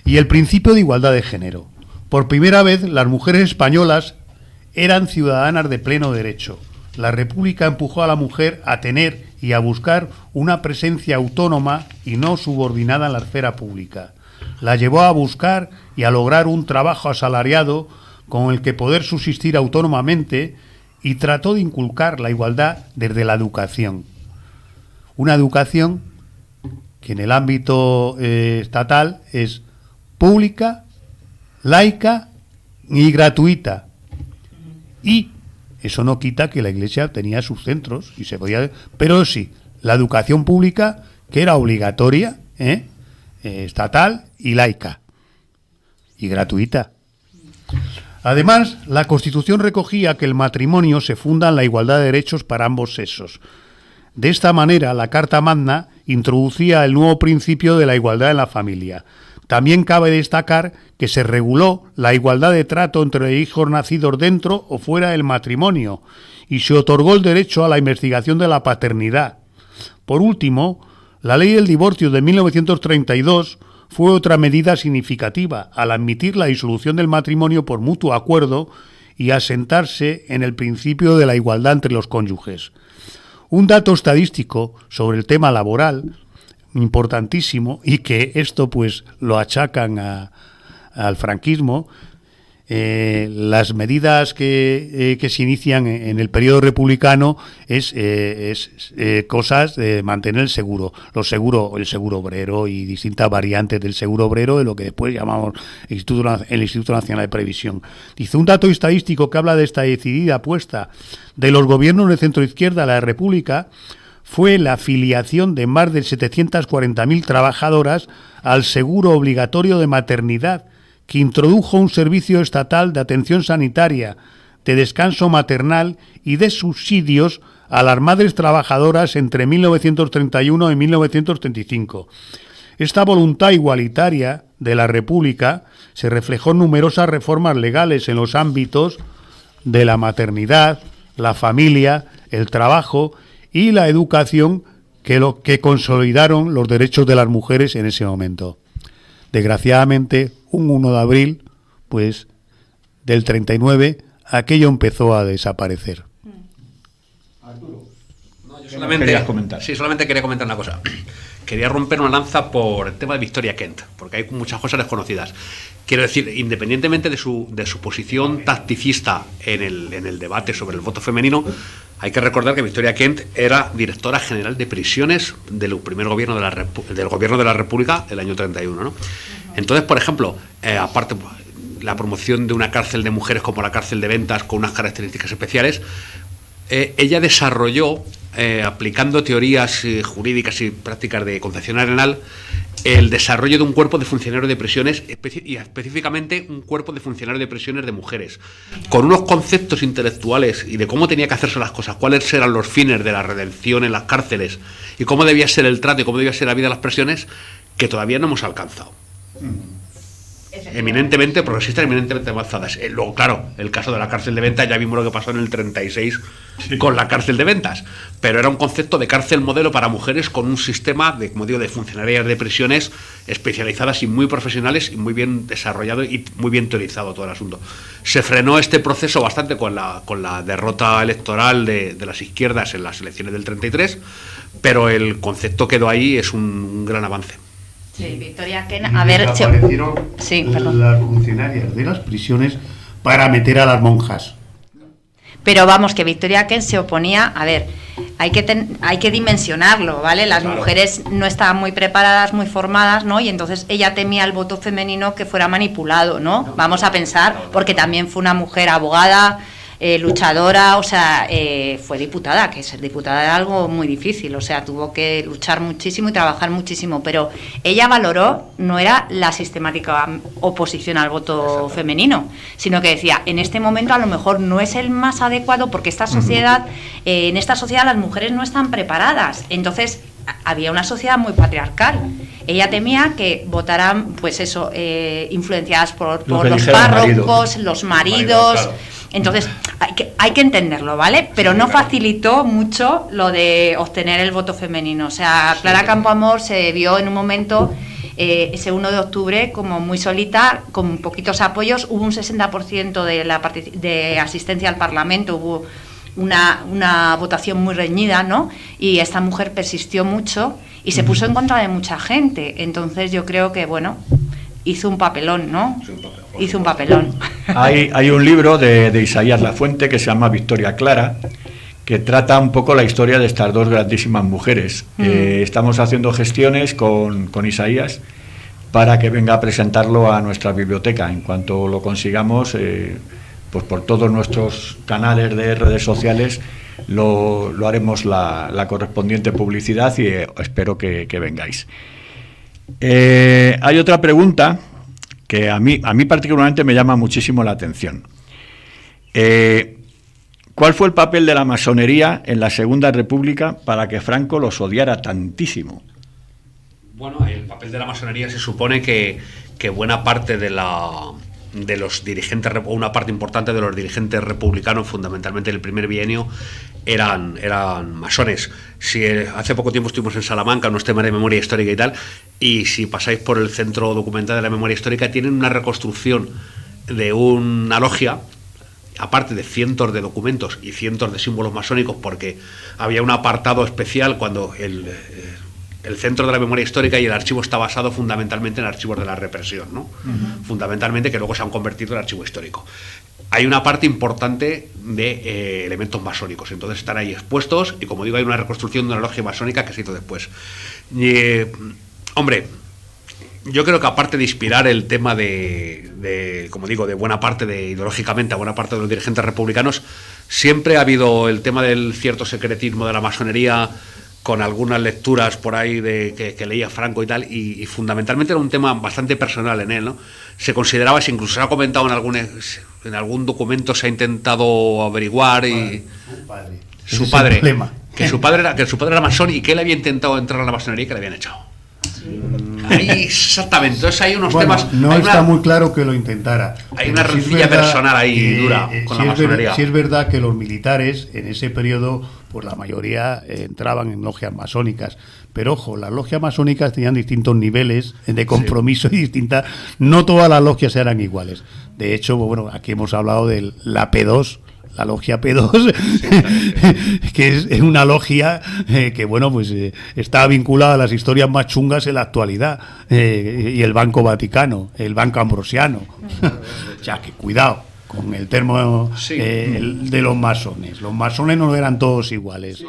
y el principio de igualdad de género. Por primera vez, las mujeres españolas eran ciudadanas de pleno derecho. La República empujó a la mujer a tener y a buscar una presencia autónoma y no subordinada en la esfera pública. La llevó a buscar y a lograr un trabajo asalariado con el que poder subsistir autónomamente y trató de inculcar la igualdad desde la educación. Una educación que en el ámbito estatal es pública, laica y gratuita. Y eso no quita que la Iglesia tenía sus centros y se podía, pero sí, la educación pública, que era obligatoria, estatal y laica y gratuita. Además, la Constitución recogía que el matrimonio se funda en la igualdad de derechos para ambos sexos. De esta manera, la Carta Magna introducía el nuevo principio de la igualdad en la familia. También cabe destacar que se reguló la igualdad de trato entre hijos nacidos dentro o fuera del matrimonio y se otorgó el derecho a la investigación de la paternidad. Por último, la Ley del Divorcio de 1932 fue otra medida significativa al admitir la disolución del matrimonio por mutuo acuerdo y asentarse en el principio de la igualdad entre los cónyuges. Un dato estadístico sobre el tema laboral importantísimo, y que esto pues lo achacan al franquismo, las medidas que se inician en el periodo republicano es cosas de mantener el seguro obrero y distintas variantes del seguro obrero, de lo que después llamamos el Instituto Nacional de Previsión. Dice un dato estadístico que habla de esta decidida apuesta de los gobiernos de centroizquierda a la República fue la afiliación de más de 740.000 trabajadoras al seguro obligatorio de maternidad, que introdujo un servicio estatal de atención sanitaria, de descanso maternal y de subsidios a las madres trabajadoras entre 1931 y 1935. Esta voluntad igualitaria de la República se reflejó en numerosas reformas legales en los ámbitos de la maternidad, la familia, el trabajo y la educación que consolidaron los derechos de las mujeres en ese momento. Desgraciadamente, un 1 de abril, pues, del 39, aquello empezó a desaparecer. No, yo querías comentar? Sí, solamente quería comentar una cosa. Quería romper una lanza por el tema de Victoria Kent, porque hay muchas cosas desconocidas. Quiero decir, independientemente de su posición tacticista en el debate sobre el voto femenino, hay que recordar que Victoria Kent era directora general de prisiones del primer gobierno del gobierno de la República el año 31, ¿no? Entonces, por ejemplo, aparte la promoción de una cárcel de mujeres como la cárcel de Ventas con unas características especiales, ella desarrolló, aplicando teorías jurídicas y prácticas de concepción arenal, el desarrollo de un cuerpo de funcionarios de prisiones y específicamente un cuerpo de funcionarios de prisiones de mujeres, con unos conceptos intelectuales y de cómo tenía que hacerse las cosas, cuáles eran los fines de la redención en las cárceles y cómo debía ser el trato y cómo debía ser la vida de las prisiones, que todavía no hemos alcanzado. Eminentemente progresistas, eminentemente avanzadas. Luego, claro, el caso de la cárcel de Ventas, ya vimos lo que pasó en el 36 con la cárcel de Ventas, pero era un concepto de cárcel modelo para mujeres con un sistema de, como digo, de funcionarias de prisiones especializadas y muy profesionales y muy bien desarrollado y muy bien teorizado todo el asunto. Se frenó este proceso bastante con la derrota electoral de las izquierdas en las elecciones del 33, pero el concepto quedó ahí, es un gran avance. Sí, Victoria Kent, a ver... Desaparecieron las funcionarias de las prisiones para meter a las monjas. Pero vamos, que Victoria Kent se oponía, a ver, hay que dimensionarlo, ¿vale? Las mujeres no estaban muy preparadas, muy formadas, ¿no? Y entonces ella temía el voto femenino que fuera manipulado, ¿no? Vamos a pensar, porque también fue una mujer abogada, luchadora, o sea, fue diputada, que ser diputada era algo muy difícil, o sea, tuvo que luchar muchísimo y trabajar muchísimo, pero ella valoró, no era la sistemática oposición al voto femenino, sino que decía, en este momento a lo mejor no es el más adecuado porque esta sociedad, en esta sociedad las mujeres no están preparadas, entonces había una sociedad muy patriarcal. Ella temía que votaran, pues eso, influenciadas por los párrocos, los maridos. Claro. Entonces, hay que entenderlo, ¿vale? Pero no facilitó mucho lo de obtener el voto femenino. O sea, Clara Campoamor se vio en un momento, ese 1 de octubre, como muy solita, con poquitos apoyos. Hubo un 60% de asistencia al Parlamento, hubo una votación muy reñida, ¿no? Y esta mujer persistió mucho y se puso en contra de mucha gente. Entonces yo creo que, bueno, hizo un papelón, ¿no? Hizo un papelón. Hay un libro de Isaías Lafuente que se llama Victoria Clara, que trata un poco la historia de estas dos grandísimas mujeres. Estamos haciendo gestiones con Isaías para que venga a presentarlo a nuestra biblioteca. En cuanto lo consigamos, pues por todos nuestros canales de redes sociales lo haremos la correspondiente publicidad y espero que vengáis. Hay otra pregunta que a mí particularmente me llama muchísimo la atención. ¿Cuál fue el papel de la masonería en la Segunda República para que Franco los odiara tantísimo? Bueno, el papel de la masonería se supone que buena parte de los dirigentes, o una parte importante de los dirigentes republicanos, fundamentalmente en el primer bienio, eran masones. Si hace poco tiempo estuvimos en Salamanca, unos temas de memoria histórica y tal, y si pasáis por el Centro Documental de la Memoria Histórica, tienen una reconstrucción de una logia, aparte de cientos de documentos y cientos de símbolos masónicos, porque había un apartado especial cuando el Centro de la Memoria Histórica y el archivo está basado fundamentalmente en archivos de la represión, ¿no? Fundamentalmente, que luego se han convertido en archivo histórico. Hay una parte importante de elementos masónicos, entonces están ahí expuestos y, como digo, hay una reconstrucción de una logia masónica que se hizo después. Hombre, yo creo que aparte de inspirar el tema como digo, de buena parte ideológicamente a buena parte de los dirigentes republicanos, siempre ha habido el tema del cierto secretismo de la masonería, con algunas lecturas por ahí que leía Franco y tal, y fundamentalmente era un tema bastante personal en él, ¿no? Se consideraba, si incluso se ha comentado en algún documento, se ha intentado averiguar su padre que su padre era masón y que él había intentado entrar a la masonería y que le habían echado. Ahí, exactamente, entonces hay unos temas. No está muy claro que lo intentara. Hay una rencilla personal ahí dura con la masonería. Sí es verdad que los militares en ese periodo, pues la mayoría entraban en logias masónicas. Pero ojo, las logias masónicas tenían distintos niveles de compromiso y distintas. No todas las logias eran iguales. De hecho, bueno, aquí hemos hablado de la P2. La logia P2, que es una logia que, bueno, pues está vinculada a las historias más chungas en la actualidad, y el Banco Vaticano, el Banco Ambrosiano. O sea, que cuidado con el termo de los masones. Los masones no eran todos iguales.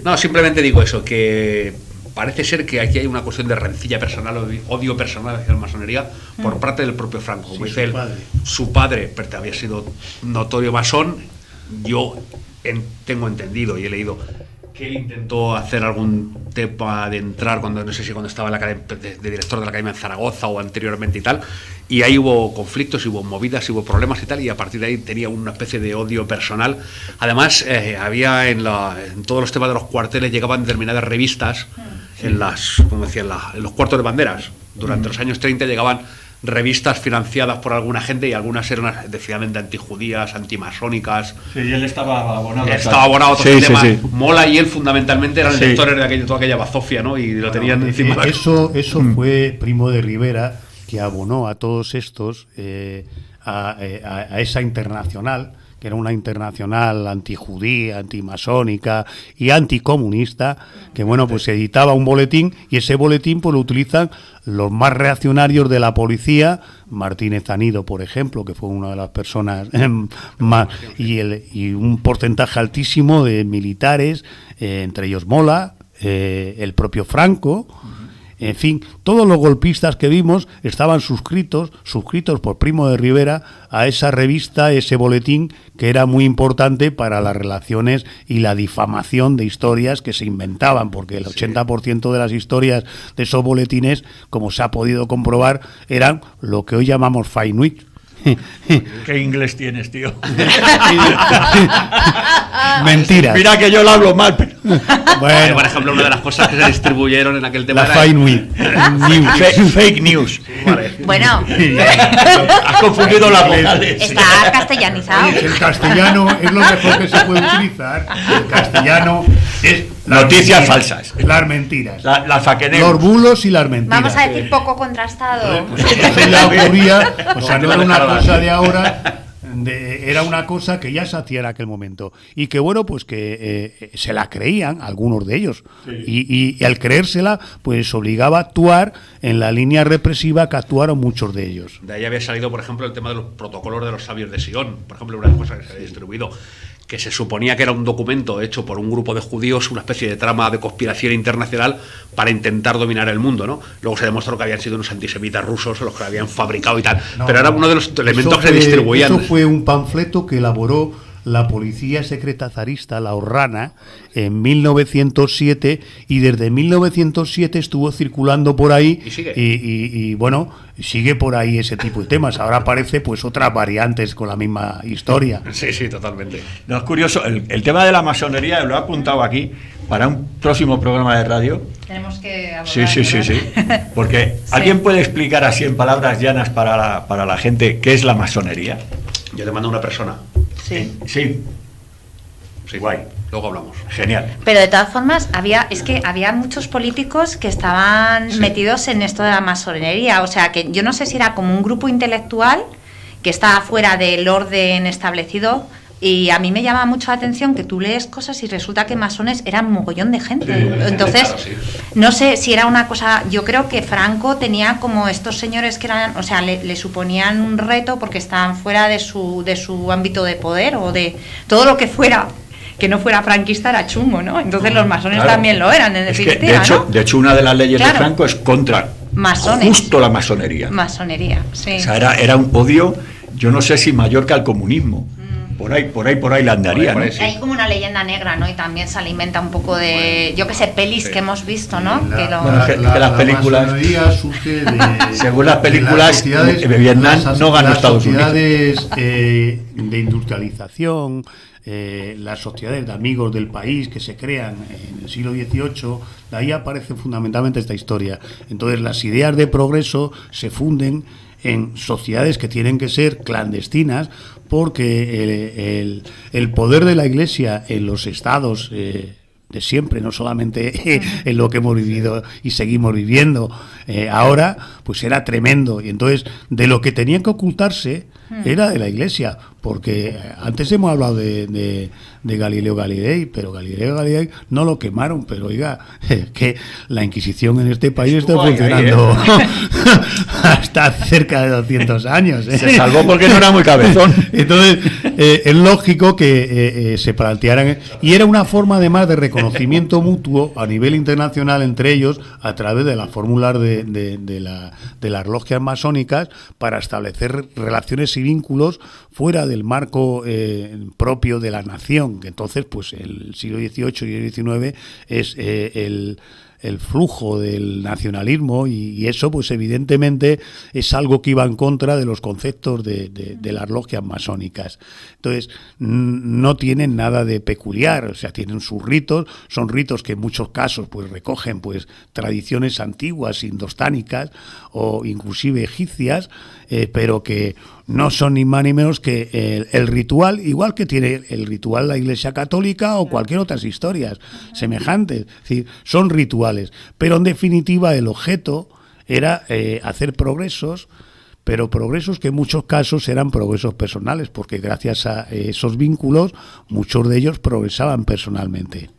No, simplemente digo eso, que parece ser que aquí hay una cuestión de rencilla personal, odio personal hacia la masonería por parte del propio Franco. Como dice él, su padre había sido notorio masón. Yo tengo entendido y he leído que él intentó hacer algún tema de entrar cuando estaba en la de director de la academia en Zaragoza o anteriormente y tal, y ahí hubo conflictos, hubo movidas, hubo problemas y tal, y a partir de ahí tenía una especie de odio personal. Además, había en todos los temas de los cuarteles llegaban determinadas revistas en los cuartos de banderas. Durante los años 30 llegaban revistas financiadas por alguna gente y algunas eran decididamente antijudías, antimasónicas. Sí, y él estaba abonado. A todo el tema. Sí. Mola y él fundamentalmente eran lectores de toda aquella bazofia, ¿no? Y lo tenían encima. Eso fue Primo de Rivera, que abonó a todos estos a esa internacional que era una internacional antijudía, antimasónica y anticomunista, que bueno, pues editaba un boletín, y ese boletín pues lo utilizan los más reaccionarios de la policía, Martínez Anido, por ejemplo, que fue una de las personas más, y un porcentaje altísimo de militares, entre ellos Mola, el propio Franco. En fin, todos los golpistas que vimos estaban suscritos por Primo de Rivera a esa revista, ese boletín, que era muy importante para las relaciones y la difamación de historias que se inventaban, porque el 80% de las historias de esos boletines, como se ha podido comprobar, eran lo que hoy llamamos fake news. ¿Qué inglés tienes, tío? Mentiras. Mira que yo lo hablo mal, pero... Bueno, Por ejemplo, una de las cosas que se distribuyeron en aquel tema la era fake news. Fake news. Vale. Bueno, Has confundido las vocales. está castellanizado. El castellano es lo mejor que se puede utilizar. El castellano es Noticias falsas. Las mentiras. La fake news. Los bulos y las mentiras. Vamos a decir poco contrastado. Pues eso ya ocurría, o sea, no era una cosa de ahora, era una cosa que ya se hacía en aquel momento. Y que bueno, pues que se la creían algunos de ellos. Y al creérsela, pues obligaba a actuar en la línea represiva que actuaron muchos de ellos. De ahí había salido, por ejemplo, el tema de los protocolos de los sabios de Sion. Por ejemplo, una de las cosas que se ha distribuido, que se suponía que era un documento hecho por un grupo de judíos, una especie de trama de conspiración internacional para intentar dominar el mundo, ¿no? Luego se demostró que habían sido unos antisemitas rusos los que lo habían fabricado y tal. No, pero era uno de los elementos que se distribuían. Eso fue un panfleto que elaboró la policía secreta zarista, la Orrana, en 1907, y desde 1907 estuvo circulando por ahí. Y sigue. Y bueno, sigue por ahí ese tipo de temas. Ahora aparece pues otras variantes con la misma historia. Sí, sí, totalmente. No, es curioso, el tema de la masonería lo he apuntado aquí para un próximo programa de radio. Tenemos que abordar, Sí. Porque Sí. ¿alguien puede explicar así en palabras llanas para la gente qué es la masonería? Yo te mando una persona. Sí. Sí. Sí, Guay. Luego hablamos. Genial. Pero de todas formas, había muchos políticos que estaban metidos en esto de la masonería. O sea, que yo no sé si era como un grupo intelectual que estaba fuera del orden establecido. Y a mí me llama mucho la atención que tú lees cosas y resulta que masones eran un mogollón de gente. Entonces, claro, sí. no sé si era una cosa. Yo creo que Franco tenía como estos señores que eran, o sea, le suponían un reto porque estaban fuera de su ámbito de poder o de todo lo que fuera. Que no fuera franquista era chungo, ¿no? Entonces los masones Claro. también lo eran, en Es que, definitiva, ¿no? de hecho, una de las leyes Claro. de Franco es contra Masones. justo la masonería. Masonería, sí. O sea, era un odio, yo no sé si mayor que al comunismo. Por ahí la andaría, Por ahí, ¿no? sí. Hay como una leyenda negra, ¿no? Y también se alimenta un poco de, yo qué sé, pelis que hemos visto, ¿no? Que lo- Bueno, que las películas- masonería surge de, Según las de películas, sociedades- de Vietnam las- no ganó las Estados Unidos. sociedades de industrialización, las sociedades de amigos del país que se crean en el siglo XVIII, de ahí aparece fundamentalmente esta historia. Entonces las ideas de progreso se funden en sociedades que tienen que ser clandestinas, porque el poder de la Iglesia en los estados de siempre, no solamente en lo que hemos vivido y seguimos viviendo ahora, pues era tremendo. Y entonces, de lo que tenía que ocultarse era de la Iglesia, porque antes hemos hablado de Galileo Galilei, pero Galileo Galilei no lo quemaron, pero oiga, que la Inquisición en este país está Estuvo ahí, funcionando hasta cerca de 200 años. Se salvó porque no era muy cabezón. Entonces, es lógico que se plantearan, y era una forma además de reconocimiento mutuo a nivel internacional entre ellos, a través de las fórmulas de las logias masónicas, para establecer relaciones y vínculos fuera del marco propio de la nación, que entonces pues el siglo XVIII y el XIX es el flujo del nacionalismo, y eso pues evidentemente es algo que iba en contra de los conceptos de las logias masónicas. Entonces no tienen nada de peculiar, o sea, tienen sus ritos, son ritos que en muchos casos pues recogen pues tradiciones antiguas indostánicas o inclusive egipcias, pero que no son ni más ni menos que el ritual, igual que tiene el ritual la Iglesia Católica o cualquier otras historias semejantes. Es decir, son rituales, pero en definitiva el objeto era hacer progresos pero progresos que en muchos casos eran progresos personales, porque gracias a esos vínculos muchos de ellos progresaban personalmente.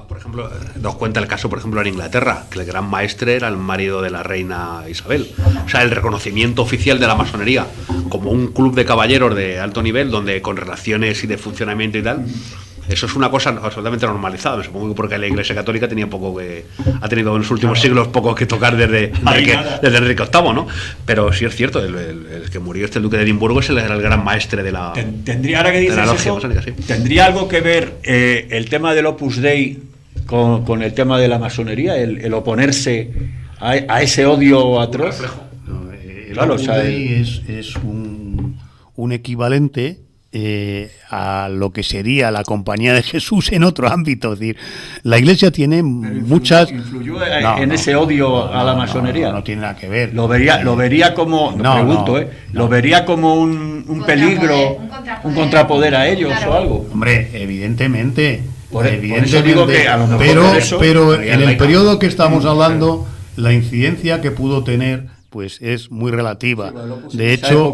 Por ejemplo, nos cuenta el caso, por ejemplo, en Inglaterra, que el gran maestre era el marido de la reina Isabel. O sea, el reconocimiento oficial de la masonería como un club de caballeros de alto nivel, donde con relaciones y de funcionamiento y tal, eso es una cosa absolutamente normalizada. Me supongo que porque la Iglesia Católica ha tenido en los últimos siglos poco que tocar desde Enrique VIII, ¿no? Pero sí es cierto, el que murió el duque de Edimburgo era el gran maestre de la... ¿Tendría, ahora que dices eso, masónica, sí, ¿tendría algo que ver el tema del Opus Dei con el tema de la masonería, el oponerse a ese odio atroz? No, el Opus Dei es un equivalente a lo que sería la Compañía de Jesús en otro ámbito. Es decir, la Iglesia tiene muchas... ¿Influyó en ese odio a la masonería? No tiene nada que ver. Lo vería como... lo vería como un peligro, un contrapoder a ellos, claro, o algo. Hombre, evidentemente... Por eso digo que a lo mejor pero en el periodo que estamos hablando, la incidencia que pudo tener pues es muy relativa. Sí, de hecho,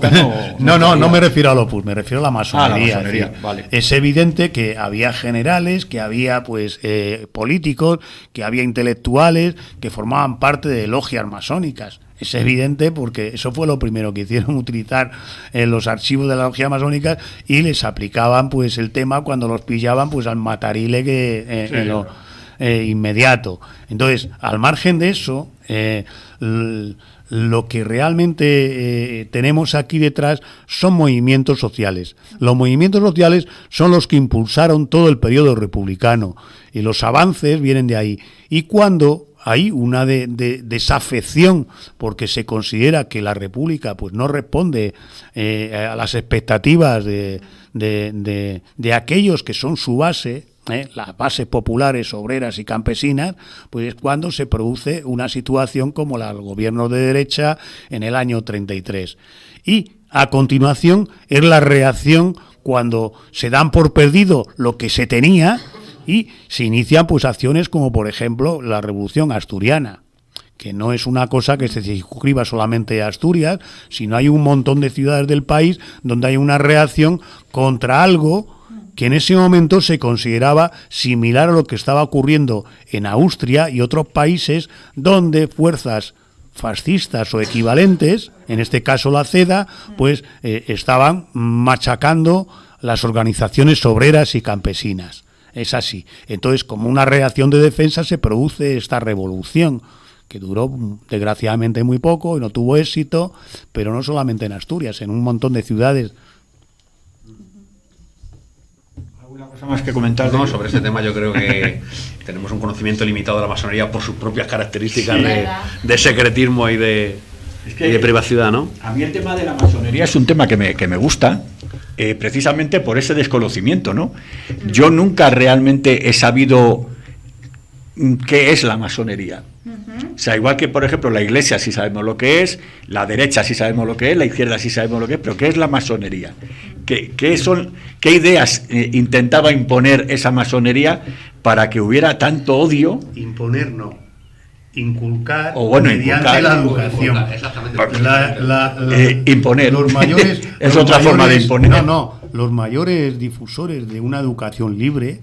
no me refiero al Opus, me refiero a la masonería. Vale. Es evidente que había generales, que había pues políticos, que había intelectuales que formaban parte de logias masónicas. Es evidente porque eso fue lo primero que hicieron, utilizar los archivos de la logia masónica, y les aplicaban pues el tema cuando los pillaban pues al matarile inmediato. Entonces, al margen de eso, lo que realmente tenemos aquí detrás son movimientos sociales. Los movimientos sociales son los que impulsaron todo el periodo republicano, y los avances vienen de ahí. Y cuando hay una desafección porque se considera que la República pues no responde a las expectativas de aquellos que son su base, las bases populares, obreras y campesinas, pues es cuando se produce una situación como la del gobierno de derecha en el año 33. Y a continuación es la reacción cuando se dan por perdido lo que se tenía y se inician pues acciones como por ejemplo la Revolución Asturiana, que no es una cosa que se circunscriba solamente a Asturias, sino hay un montón de ciudades del país donde hay una reacción contra algo que en ese momento se consideraba similar a lo que estaba ocurriendo en Austria y otros países donde fuerzas fascistas o equivalentes, en este caso la CEDA, pues estaban machacando las organizaciones obreras y campesinas. Es así. Entonces, como una reacción de defensa se produce esta revolución, que duró desgraciadamente muy poco y no tuvo éxito, pero no solamente en Asturias, en un montón de ciudades. ¿Alguna cosa más que comentar? No, sobre ese tema yo creo que tenemos un conocimiento limitado de la masonería por sus propias características de secretismo y de privacidad, ¿no? A mí el tema de la masonería es un tema que me gusta, precisamente por ese desconocimiento, ¿no? Yo nunca realmente he sabido qué es la masonería. O sea, igual que, por ejemplo, la Iglesia sí sabemos lo que es, la derecha sí sabemos lo que es, la izquierda sí sabemos lo que es, pero ¿qué es la masonería? ¿Qué ideas intentaba imponer esa masonería para que hubiera tanto odio? Imponer no. Inculcar, o bueno, mediante la educación. Imponer. Los mayores, es otra forma de imponer. Los mayores difusores de una educación libre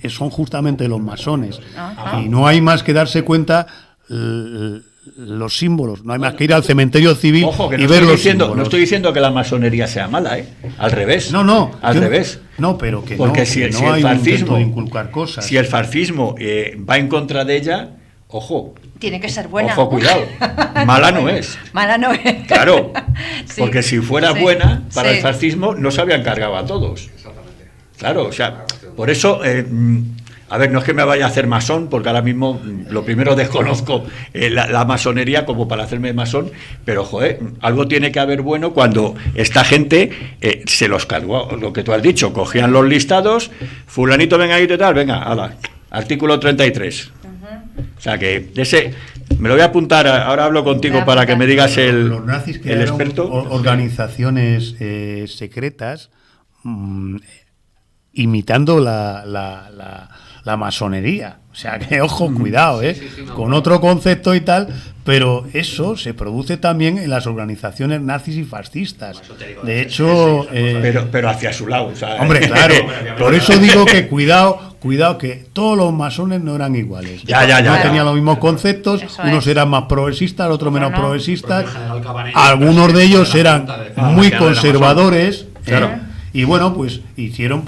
son justamente los masones. Ajá. Y no hay más que darse cuenta los símbolos, no hay más que ir al cementerio civil. Ojo, que y ver los símbolos. No estoy diciendo que la masonería sea mala, al revés. Al revés. No, pero que porque no, si no hay el fascismo, de inculcar cosas. Si el fascismo va en contra de ella, ojo. Tiene que ser buena. Ojo, cuidado. Mala no es. Mala no es. Claro. Sí, porque si fuera buena, para el fascismo no se habían cargado a todos. Exactamente. Claro, o sea, por eso, a ver, no es que me vaya a hacer masón, porque ahora mismo lo primero desconozco la masonería como para hacerme masón, pero, joder, algo tiene que haber bueno cuando esta gente se los cargó, lo que tú has dicho, cogían los listados, fulanito, venga ahí y tal, venga, ala, artículo 33. O sea que ese me lo voy a apuntar, ahora hablo contigo para que me digas los nazis el experto. Organizaciones secretas imitando la masonería. O sea que, ojo, cuidado, no, con otro concepto y tal, pero eso se produce también en las organizaciones nazis y fascistas. De hecho, pero hacia su lado. O sea, hombre, claro, por eso digo que cuidado, que todos los masones no eran iguales. Ya. No tenían los mismos conceptos, Eso unos es. eran más progresistas, otros menos no. progresistas. El general Cabanellas, Algunos de ellos eran muy que no era conservadores, Claro. y bueno, pues hicieron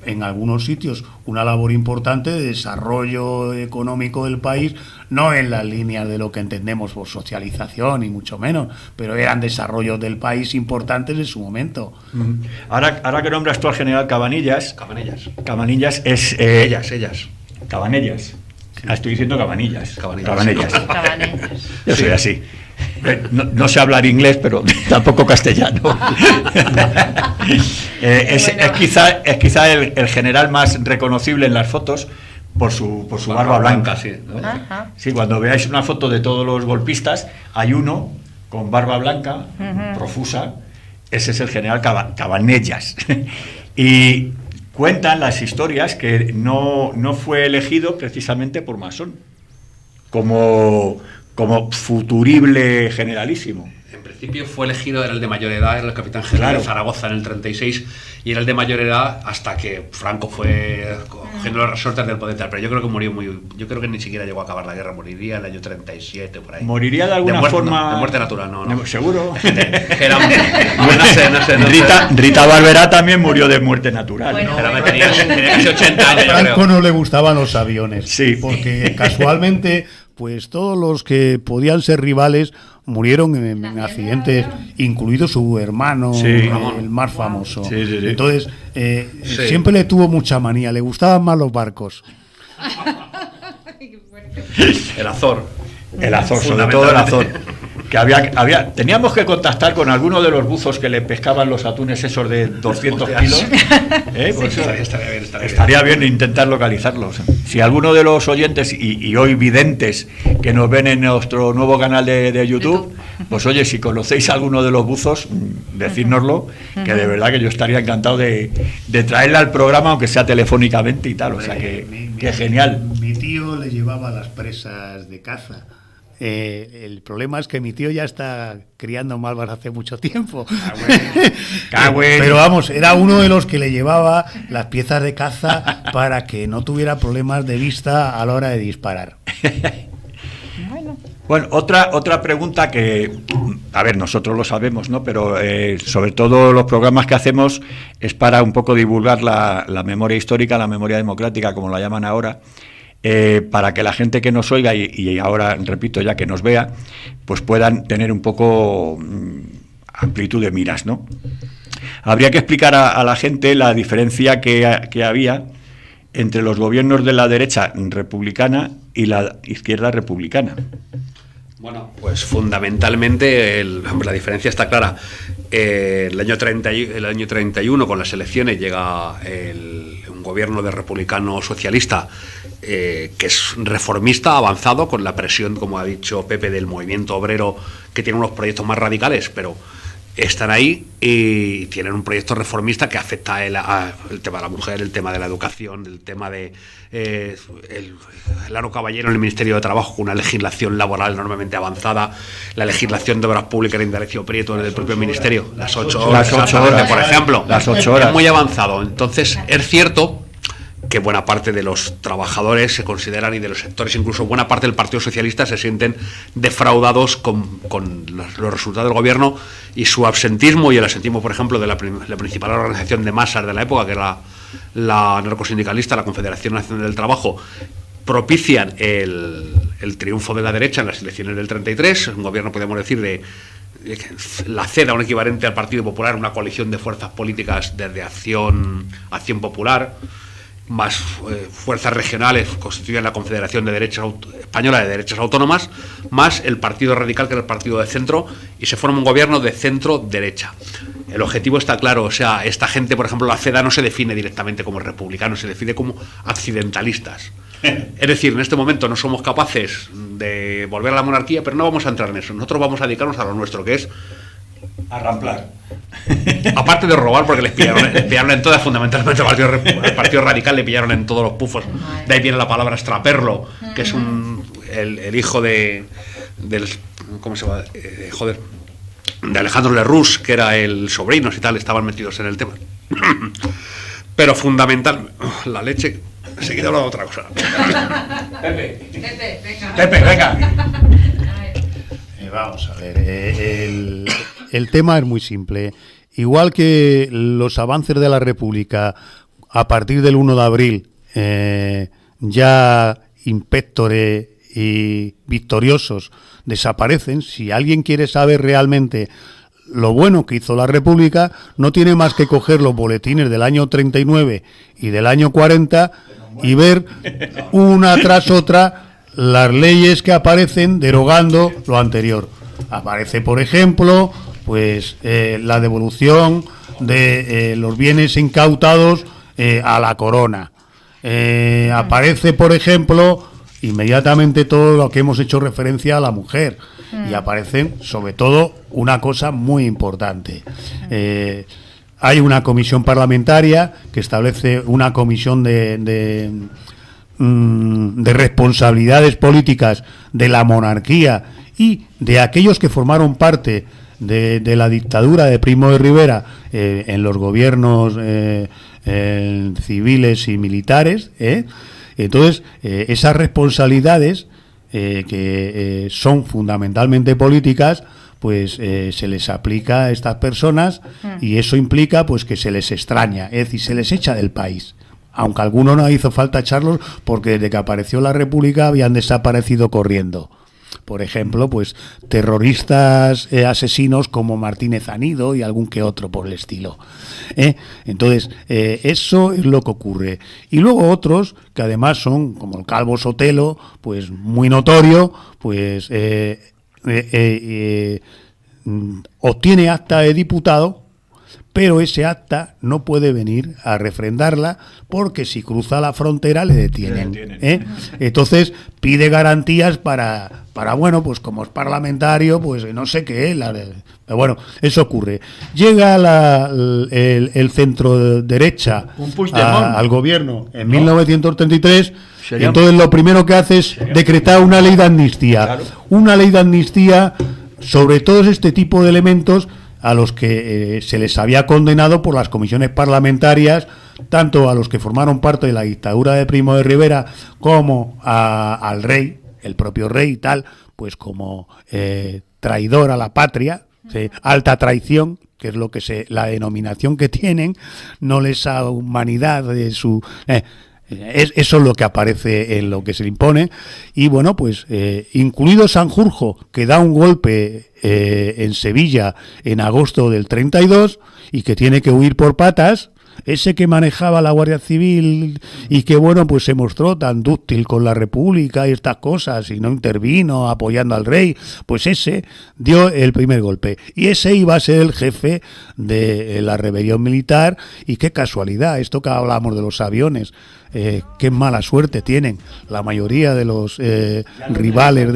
en algunos sitios una labor importante de desarrollo económico del país, no en las líneas de lo que entendemos por socialización y mucho menos, pero eran desarrollos del país importantes en su momento. Ahora que nombras tú al general Cabanillas es... Ellas. Cabanellas. Estoy diciendo Cabanillas. Cabanellas. Cabanellas. Yo soy así. No sé hablar inglés, pero tampoco castellano. Es quizá el general más reconocible en las fotos por su barba blanca. Sí, ¿no? Ajá. Sí, cuando veáis una foto de todos los golpistas, hay uno con barba blanca, profusa. Ese es el general Cabanellas. Y cuentan las historias que no fue elegido precisamente por masón, como futurible generalísimo. En principio fue elegido, era el de mayor edad, era el capitán general Claro. de Zaragoza en el 36, y era el de mayor edad hasta que Franco fue cogiendo los resortes del poder. Pero yo creo que yo creo que ni siquiera llegó a acabar la guerra, moriría en el año 37 por ahí. ¿Moriría de alguna forma? De muerte natural, no. ¿Seguro? Era no sé. Rita Barberá también murió de muerte natural. Bueno, Pero me tenía casi 80 A años, yo Franco creo. no le gustaban los aviones, Sí. porque casualmente, pues todos los que podían ser rivales murieron en accidentes, incluido su hermano, Sí. el más famoso. Sí. Entonces, Sí. siempre le tuvo mucha manía, le gustaban más los barcos. El Azor. El Azor, sobre todo el Azor. Que teníamos que contactar con alguno de los buzos que le pescaban los atunes esos de 200 kilos. Pues estaría bien intentar localizarlos. Si alguno de los oyentes y hoy videntes que nos ven en nuestro nuevo canal de YouTube, pues oye, si conocéis a alguno de los buzos, decídnoslo, que de verdad que yo estaría encantado de traerle al programa, aunque sea telefónicamente y tal. O sea que genial. Mi tío le llevaba las presas de caza. El problema es que mi tío ya está criando malvas hace mucho tiempo. Pero vamos, era uno de los que le llevaba las piezas de caza para que no tuviera problemas de vista a la hora de disparar. Bueno, otra pregunta que, a ver, nosotros lo sabemos, ¿no? Pero sobre todo los programas que hacemos es para un poco divulgar la memoria histórica, la memoria democrática, como la llaman ahora. Para que la gente que nos oiga y ahora, repito, ya que nos vea, pues puedan tener un poco amplitud de miras, ¿no? Habría que explicar a la gente la diferencia que había entre los gobiernos de la derecha republicana y la izquierda republicana. Bueno, pues fundamentalmente la diferencia está clara. El año 31, con las elecciones, llega un gobierno de republicano socialista que es reformista, avanzado, con la presión, como ha dicho Pepe, del movimiento obrero, que tiene unos proyectos más radicales, pero están ahí y tienen un proyecto reformista que afecta el tema de la mujer, el tema de la educación, el tema de Laro Caballero en el Ministerio de Trabajo, con una legislación laboral enormemente avanzada, la legislación de obras públicas de Indalecio Prieto en el propio Ministerio, las 8 horas, por ejemplo, las 8 horas. Es muy avanzado. Entonces, es cierto que buena parte de los trabajadores se consideran, y de los sectores, incluso buena parte del Partido Socialista, se sienten defraudados con los resultados del gobierno, y su absentismo y el absentismo, por ejemplo, de la principal organización de masas de la época, que era la anarcosindicalista, la Confederación Nacional del Trabajo, propician el triunfo de la derecha en las elecciones del 33, un gobierno, podemos decir, de la CEDA, un equivalente al Partido Popular, una coalición de fuerzas políticas desde Acción Popular, más fuerzas regionales constituyen la Confederación de Derechas Española de Derechas Autónomas, más el Partido Radical, que es el partido de centro, y se forma un gobierno de centro-derecha. El objetivo está claro, o sea, esta gente, por ejemplo, la CEDA no se define directamente como republicanos, se define como accidentalistas. Es decir, en este momento no somos capaces de volver a la monarquía, pero no vamos a entrar en eso. Nosotros vamos a dedicarnos a lo nuestro, que es A ramplar. Aparte de robar, porque les pillaron en todas, fundamentalmente al Partido Radical le pillaron en todos los pufos. De ahí viene la palabra extraperlo, que es el hijo del ¿cómo se llama? De Alejandro Lerroux, que era el sobrino y tal, estaban metidos en el tema. Pero fundamental, la leche. Seguida hablando de otra cosa. Pepe, venga. Vamos a ver, el tema es muy simple. Igual que los avances de la República a partir del 1 de abril, ya inspectores y victoriosos desaparecen, si alguien quiere saber realmente lo bueno que hizo la República, no tiene más que coger los boletines del año 39 y del año 40 y ver una tras otra las leyes que aparecen derogando lo anterior. Aparece, por ejemplo, pues la devolución de los bienes incautados a la corona. Aparece, por ejemplo, inmediatamente todo lo que hemos hecho referencia a la mujer. Y aparecen, sobre todo, una cosa muy importante. Hay una comisión parlamentaria que establece una comisión de responsabilidades políticas de la monarquía y de aquellos que formaron parte de la dictadura de Primo de Rivera en los gobiernos civiles y militares. Entonces, esas responsabilidades que son fundamentalmente políticas, pues se les aplica a estas personas y eso implica pues que se les extraña, es decir, se les echa del país. Aunque a algunos no hizo falta echarlos porque desde que apareció la República habían desaparecido corriendo. Por ejemplo, pues terroristas asesinos como Martínez Anido y algún que otro por el estilo. Entonces, eso es lo que ocurre. Y luego otros, que además son, como el Calvo Sotelo, pues muy notorio, pues obtiene acta de diputado, pero ese acta no puede venir a refrendarla porque si cruza la frontera le detienen. Entonces pide garantías para bueno, pues como es parlamentario, pues no sé qué. Pero bueno, eso ocurre. Llega el centro derecha al gobierno en 1933. Entonces lo primero que hace es decretar una ley de amnistía. Claro. Una ley de amnistía sobre todos este tipo de elementos a los que se les había condenado por las comisiones parlamentarias, tanto a los que formaron parte de la dictadura de Primo de Rivera como al rey, el propio rey y tal, pues como traidor a la patria, alta traición, que es lo que la denominación que tienen, no lesa humanidad de su... eso es lo que aparece en lo que se le impone. Y bueno, pues incluido Sanjurjo, que da un golpe en Sevilla en agosto del 32 y que tiene que huir por patas, ese que manejaba la Guardia Civil y que bueno, pues se mostró tan dúctil con la República y estas cosas y no intervino apoyando al rey, pues ese dio el primer golpe y ese iba a ser el jefe de la rebelión militar. Y qué casualidad, esto que hablamos de los aviones, qué mala suerte tienen la mayoría de los rivales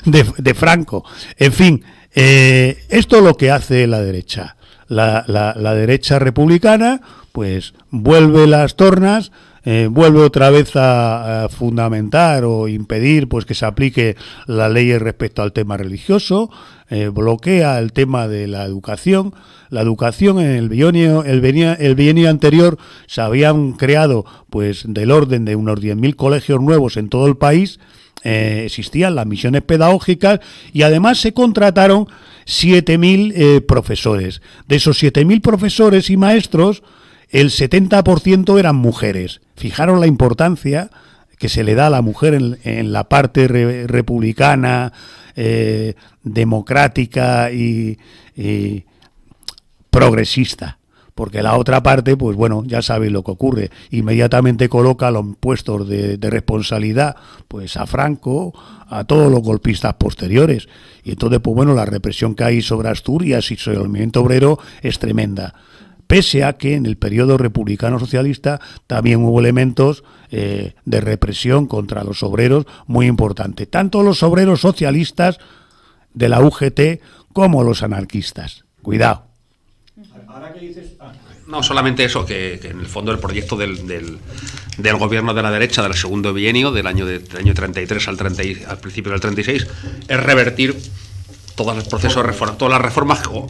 de Franco. En fin, esto es lo que hace la derecha. La derecha republicana pues vuelve las tornas, vuelve otra vez a fundamentar o impedir pues que se aplique las leyes respecto al tema religioso, bloquea el tema de la educación. La educación en el bienio anterior se habían creado pues del orden de unos 10.000 colegios nuevos en todo el país. Existían las misiones pedagógicas y además se contrataron 7.000 profesores. De esos 7.000 profesores y maestros, el 70% eran mujeres. Fijaros la importancia que se le da a la mujer en la parte republicana, democrática y progresista. Porque la otra parte, pues bueno, ya sabéis lo que ocurre. Inmediatamente coloca los puestos de responsabilidad pues a Franco, a todos los golpistas posteriores. Y entonces, pues bueno, la represión que hay sobre Asturias y sobre el movimiento obrero es tremenda. Pese a que en el periodo republicano socialista también hubo elementos de represión contra los obreros muy importante. Tanto los obreros socialistas de la UGT como los anarquistas. Cuidado. Ahora que dices... No, solamente eso, que en el fondo el proyecto del gobierno de la derecha del segundo bienio, del año 33 al principio del 36, es revertir todos los procesos todas las reformas, o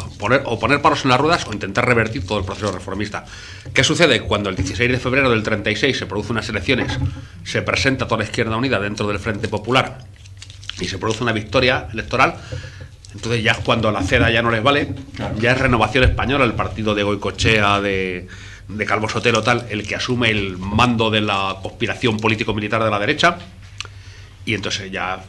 poner palos en las ruedas o intentar revertir todo el proceso reformista. ¿Qué sucede? Cuando el 16 de febrero del 36 se producen unas elecciones, se presenta toda la Izquierda Unida dentro del Frente Popular y se produce una victoria electoral. Entonces ya cuando la CEDA ya no les vale, ya es Renovación Española, el partido de Goicoechea, de Calvo Sotelo, tal, el que asume el mando de la conspiración político-militar de la derecha, y entonces ya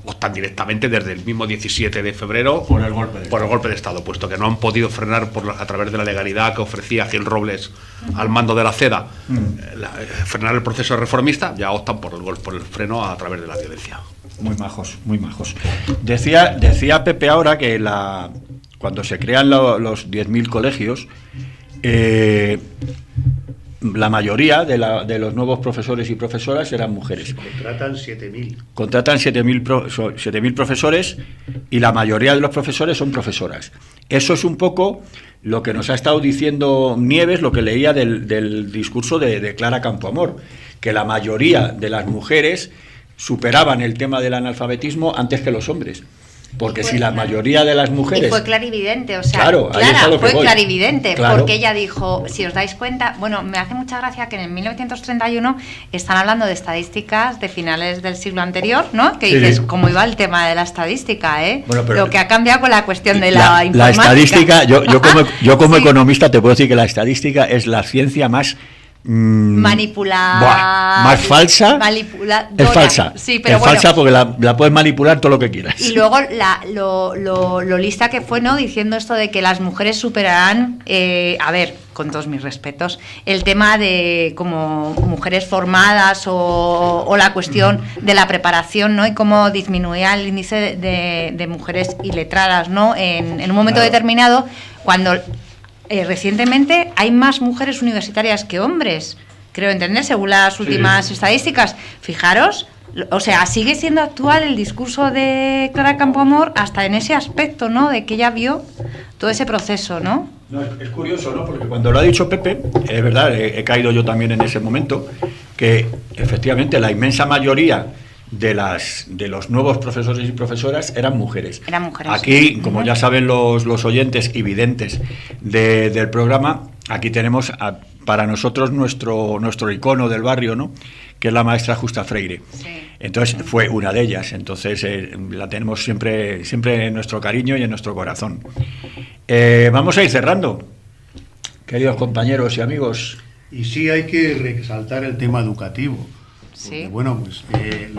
optan directamente desde el mismo 17 de febrero por el golpe de Estado, puesto que no han podido frenar a través de la legalidad que ofrecía Gil Robles al mando de la CEDA, frenar el proceso reformista, ya optan por el freno a través de la violencia. Muy majos, muy majos. Decía Pepe ahora que cuando se crean los 10.000 colegios, la mayoría de los nuevos profesores y profesoras eran mujeres. Contratan 7.000. Contratan 7.000 profesores y la mayoría de los profesores son profesoras. Eso es un poco lo que nos ha estado diciendo Nieves, lo que leía del discurso de Clara Campoamor, que la mayoría de las mujeres superaban el tema del analfabetismo antes que los hombres. Porque si la mayoría de las mujeres... Y fue clarividente, o sea, claro, Clara fue clarividente, claro. Porque ella dijo, si os dais cuenta, bueno, me hace mucha gracia que en 1931 están hablando de estadísticas de finales del siglo anterior, ¿no? Que dices, Sí. ¿cómo iba el tema de la estadística, eh? Bueno, pero lo que ha cambiado con la cuestión de la informática. La estadística, yo como economista te puedo decir que la estadística es la ciencia más... manipular, más falsa, es falsa, sí, pero es falsa porque la puedes manipular todo lo que quieras. Y luego lo lista que fue, ¿no? Diciendo esto de que las mujeres superarán, a ver, con todos mis respetos, el tema de como mujeres formadas o la cuestión de la preparación, ¿no? Y cómo disminuía el índice de mujeres iletradas, ¿no? En un momento determinado, cuando recientemente hay más mujeres universitarias que hombres, creo entender, según las últimas estadísticas. Fijaros, o sea, sigue siendo actual el discurso de Clara Campoamor hasta en ese aspecto, ¿no? De que ella vio todo ese proceso, ¿no? No, es curioso, ¿no? Porque cuando lo ha dicho Pepe, es verdad, he caído yo también en ese momento, que efectivamente la inmensa mayoría de los nuevos profesores y profesoras eran mujeres. Aquí, como ya saben los oyentes y videntes del programa, aquí tenemos para nosotros nuestro icono del barrio, ¿no? Que es la maestra Justa Freire. Sí. Entonces fue una de ellas, entonces la tenemos siempre en nuestro cariño y en nuestro corazón. Vamos a ir cerrando, queridos compañeros y amigos. Y sí hay que resaltar el tema educativo. Porque, Sí. bueno, pues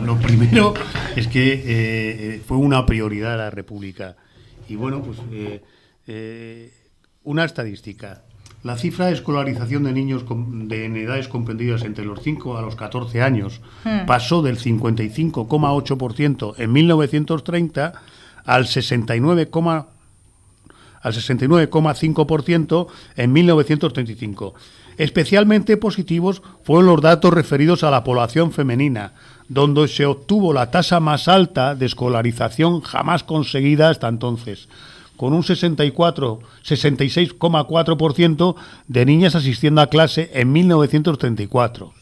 lo primero es que fue una prioridad de la República. Y bueno, pues una estadística. La cifra de escolarización de niños en edades comprendidas entre los 5 a los 14 años pasó del 55,8% en 1930 al 69,5% en 1935. Especialmente positivos fueron los datos referidos a la población femenina, donde se obtuvo la tasa más alta de escolarización jamás conseguida hasta entonces, con un 66,4% de niñas asistiendo a clase en 1934.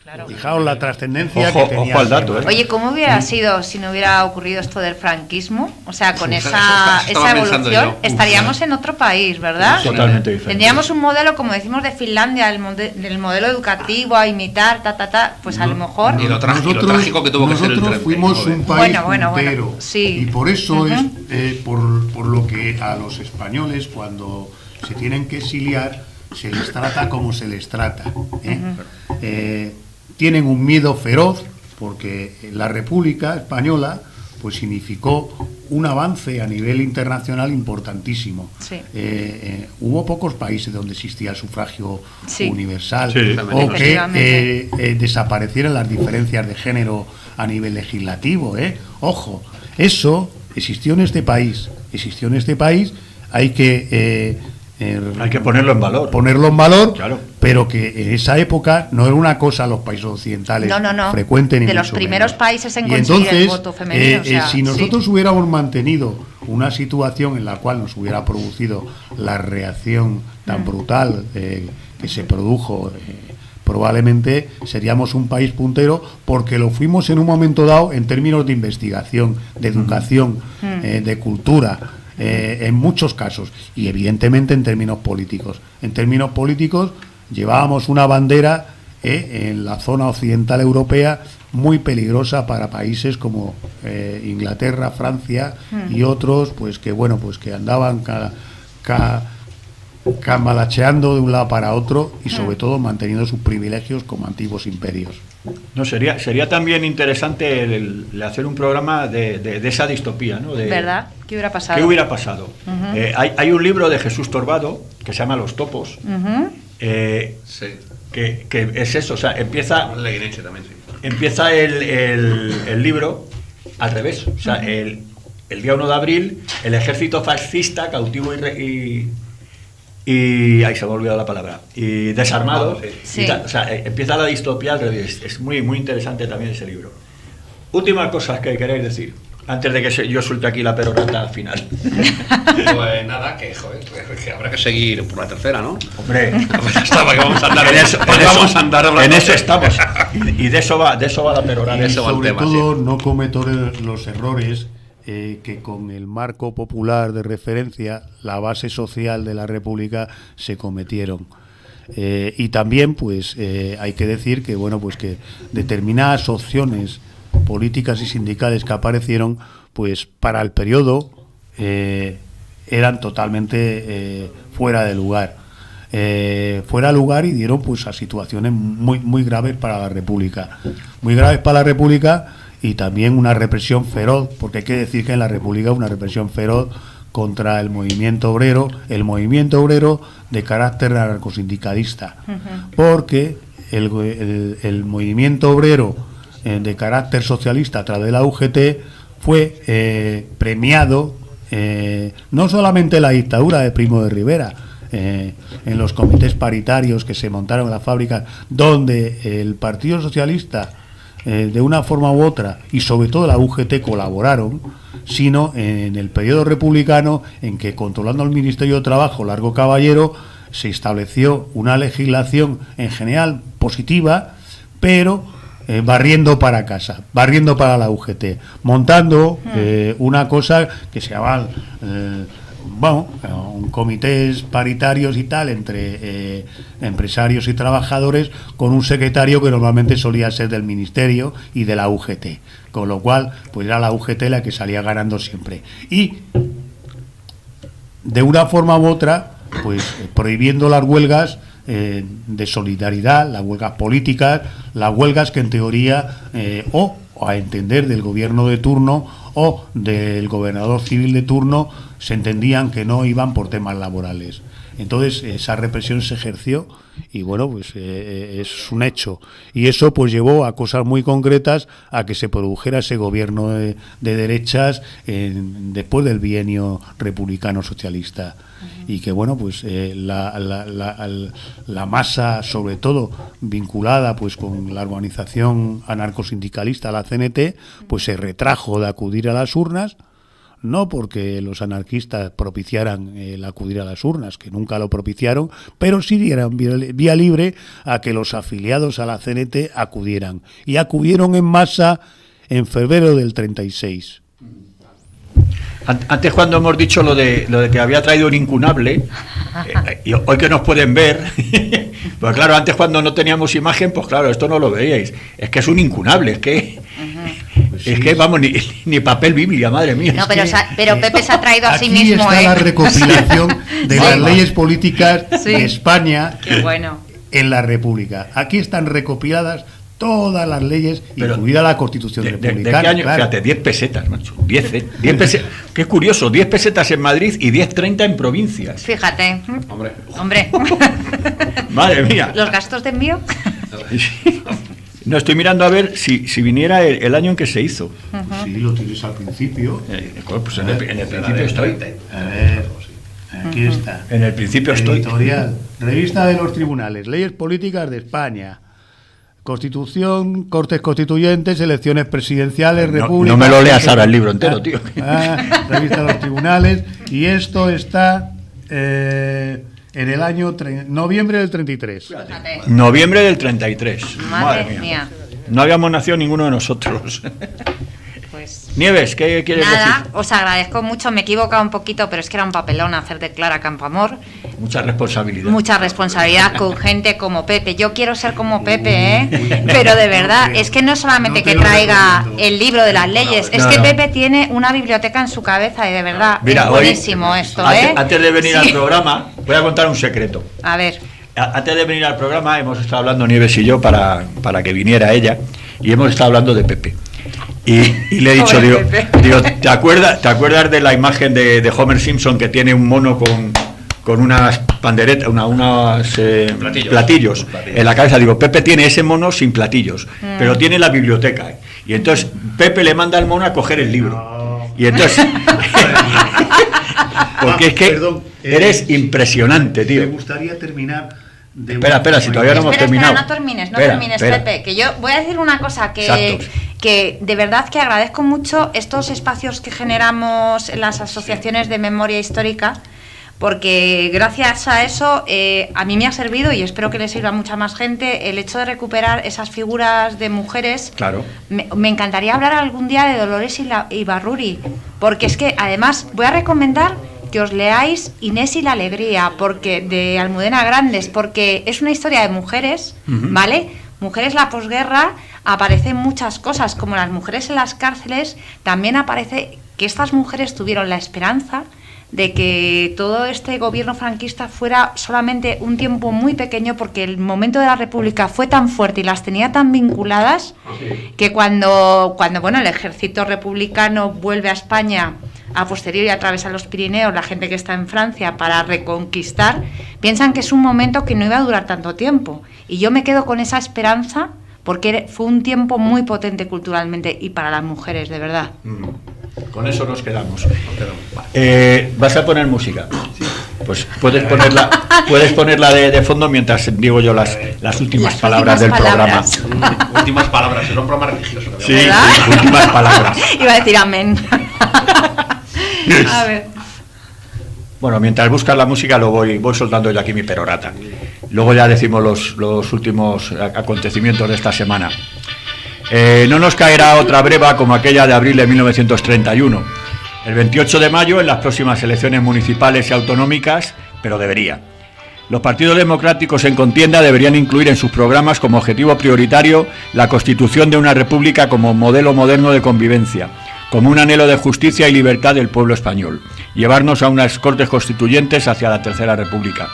Claro. Fijaos la trascendencia Ojo, que tenía. ojo al dato, ¿eh? Oye, ¿cómo hubiera sido si no hubiera ocurrido esto del franquismo? O sea, con Estaba esa pensando evolución yo. estaríamos en otro país, ¿verdad? Totalmente diferente. Tendríamos un modelo, como decimos, de Finlandia, del modelo educativo a imitar, pues a lo mejor... Y lo trágico que tuvo que ser el nosotros 30. fuimos un país Bueno, puntero. sí. Y por eso es por lo que a los españoles, cuando se tienen que exiliar, se les trata como se les trata. Tienen un miedo feroz porque la República Española pues significó un avance a nivel internacional importantísimo. Sí. Hubo pocos países donde existía el sufragio universal, Sí. o que desaparecieran las diferencias de género a nivel legislativo. Ojo, eso existió en este país. Hay que ponerlo en valor. Claro. Pero que en esa época no era una cosa los países occidentales frecuente ni de mucho los primeros menos. países en Y conseguir entonces, el voto femenino. si nosotros hubiéramos mantenido una situación en la cual nos hubiera producido la reacción tan brutal que se produjo, probablemente seríamos un país puntero, porque lo fuimos en un momento dado en términos de investigación, de educación, de cultura, en muchos casos, y evidentemente en términos políticos. En términos políticos llevábamos una bandera en la zona occidental europea muy peligrosa para países como Inglaterra, Francia y otros, pues que bueno, pues que andaban cambalacheando de un lado para otro y sobre todo manteniendo sus privilegios como antiguos imperios. No, sería también interesante el hacer un programa de esa distopía, ¿no? ¿Verdad? ¿Qué hubiera pasado? ¿Qué hubiera pasado? Hay un libro de Jesús Torbado que se llama Los Topos, Sí. que es eso, o sea, empieza Leguineche también, sí. Empieza el libro al revés, o sea, el día 1 de abril, el ejército fascista, cautivo y ahí se me ha olvidado la palabra, y desarmado, sí. Y tal, o sea, empieza la distopía al revés. Es muy, muy interesante también ese libro. Últimas cosas que queréis decir, antes de que yo suelte aquí la perorata al final. Pues nada, que habrá que seguir por la tercera, ¿no? Hombre, Estaba que vamos a andar en eso estamos. Y de eso va la perorata. Y Eso va el sobre tema, todo no cometer los errores que con el marco popular de referencia, la base social de la República, se cometieron. Y también pues hay que decir que bueno, pues que determinadas opciones políticas y sindicales que aparecieron, pues para el periodo eran totalmente fuera de lugar. Fuera de lugar, y dieron pues a situaciones muy graves para la República. Muy graves para la República, y también una represión feroz, porque hay que decir que en la República una represión feroz contra el movimiento obrero de carácter anarcosindicalista, porque el movimiento obrero de carácter socialista a través de la UGT fue premiado, no solamente en la dictadura de Primo de Rivera, en los comités paritarios que se montaron en las fábricas, donde el Partido Socialista de una forma u otra, y sobre todo la UGT, colaboraron, sino en el periodo republicano, en que, controlando el Ministerio de Trabajo, Largo Caballero, se estableció una legislación en general positiva, pero barriendo para casa, barriendo para la UGT, montando una cosa que se llama comités paritarios y tal, entre empresarios y trabajadores, con un secretario que normalmente solía ser del Ministerio y de la UGT, con lo cual pues era la UGT la que salía ganando siempre, y de una forma u otra pues prohibiendo las huelgas de solidaridad, las huelgas políticas, las huelgas que en teoría o a entender del gobierno de turno o del gobernador civil de turno se entendían que no iban por temas laborales. Entonces esa represión se ejerció y bueno, pues es un hecho, y eso pues llevó a cosas muy concretas, a que se produjera ese gobierno de derechas después del bienio republicano socialista, y que bueno, pues la masa, sobre todo vinculada pues con la organización anarcosindicalista, la CNT, pues se retrajo de acudir a las urnas, no porque los anarquistas propiciaran el acudir a las urnas, que nunca lo propiciaron, pero sí dieran vía libre a que los afiliados a la CNT acudieran. Y acudieron en masa en febrero del 36. Antes, cuando hemos dicho lo de que había traído un incunable, y hoy que nos pueden ver, pues claro, antes cuando no teníamos imagen, pues claro, esto no lo veíais. Es que es un incunable, es que... Pues sí. Es que, vamos, ni papel Biblia, madre mía. No, pero Pepe se ha traído a sí mismo. Aquí está la recopilación de las leyes políticas de España. Qué bueno. En la República. Aquí están recopiladas todas las leyes, incluida la Constitución republicana. ¿De qué año? Claro. Fíjate, 10 pesetas, macho. 10 pesetas. Qué curioso, 10 pesetas en Madrid y 10,30 en provincias. Fíjate. Hombre. Madre mía. ¿Los gastos de envío? No, estoy mirando a ver si viniera el año en que se hizo. Pues sí, lo tienes al principio. Pues en el principio estoy. A ver, aquí está. En el principio estoy. Editorial. Revista de los Tribunales. Leyes Políticas de España. Constitución, Cortes Constituyentes, elecciones presidenciales, república... No me lo leas ahora el libro entero, tío. Revista de los tribunales, y esto está en el año noviembre del 33. Fíjate. Noviembre del 33. Madre mía. No habíamos nacido ninguno de nosotros. Pues Nieves, ¿qué quieres nada, decir? os agradezco mucho, me he equivocado un poquito, pero es que era un papelón hacer de Clara Campoamor. Mucha responsabilidad. Mucha responsabilidad con gente como Pepe. Yo quiero ser como Pepe, ¿eh? Pero de verdad, es que no solamente que traiga el libro de las leyes, es que Pepe tiene una biblioteca en su cabeza y de verdad Mira, es buenísimo esto, ¿eh? Antes de venir Sí. al programa, voy a contar un secreto. A ver, Antes de venir al programa hemos estado hablando Nieves y yo para que viniera ella, y hemos estado hablando de Pepe. Y le he dicho, Pobre digo, ¿te acuerdas de la imagen de Homer Simpson que tiene un mono con unas panderetas, unos platillos en la cabeza? Digo, Pepe tiene ese mono sin platillos, pero tiene la biblioteca. Y entonces Pepe le manda al mono a coger el libro. Y entonces... porque es que Perdón, eres impresionante, tío. Me gustaría terminar... Espera, si todavía no hemos terminado. no termines, Espera. Pepe, que yo voy a decir una cosa Exacto. que de verdad que agradezco mucho estos espacios que generamos en las asociaciones de memoria histórica, porque gracias a eso a mí me ha servido, y espero que le sirva a mucha más gente, el hecho de recuperar esas figuras de mujeres. Claro. Me encantaría hablar algún día de Dolores Ibarruri, porque es que además voy a recomendar que os leáis Inés y la alegría, porque de Almudena Grandes, porque es una historia de mujeres, ¿vale? Mujeres la posguerra, aparecen muchas cosas, como las mujeres en las cárceles, también aparece que estas mujeres tuvieron la esperanza de que todo este gobierno franquista fuera solamente un tiempo muy pequeño, porque el momento de la República fue tan fuerte y las tenía tan vinculadas que cuando bueno, el ejército republicano vuelve a España a posteriori, atraviesa los Pirineos, la gente que está en Francia, para reconquistar, piensan que es un momento que no iba a durar tanto tiempo. Y yo me quedo con esa esperanza, porque fue un tiempo muy potente culturalmente y para las mujeres, de verdad. Con eso nos quedamos. ¿Vas a poner música? Pues puedes ponerla de fondo mientras digo yo las últimas palabras del programa. Últimas palabras, es un programa religioso. Sí, ¿verdad? últimas palabras. Iba a decir amén. A ver. Bueno, mientras buscas la música lo voy soltando yo aquí mi perorata. Luego ya decimos los últimos acontecimientos de esta semana. No nos caerá otra breva como aquella de abril de 1931. El 28 de mayo, en las próximas elecciones municipales y autonómicas, pero debería. Los partidos democráticos en contienda deberían incluir en sus programas como objetivo prioritario la constitución de una república como modelo moderno de convivencia, como un anhelo de justicia y libertad del pueblo español, llevarnos a unas Cortes Constituyentes hacia la Tercera República.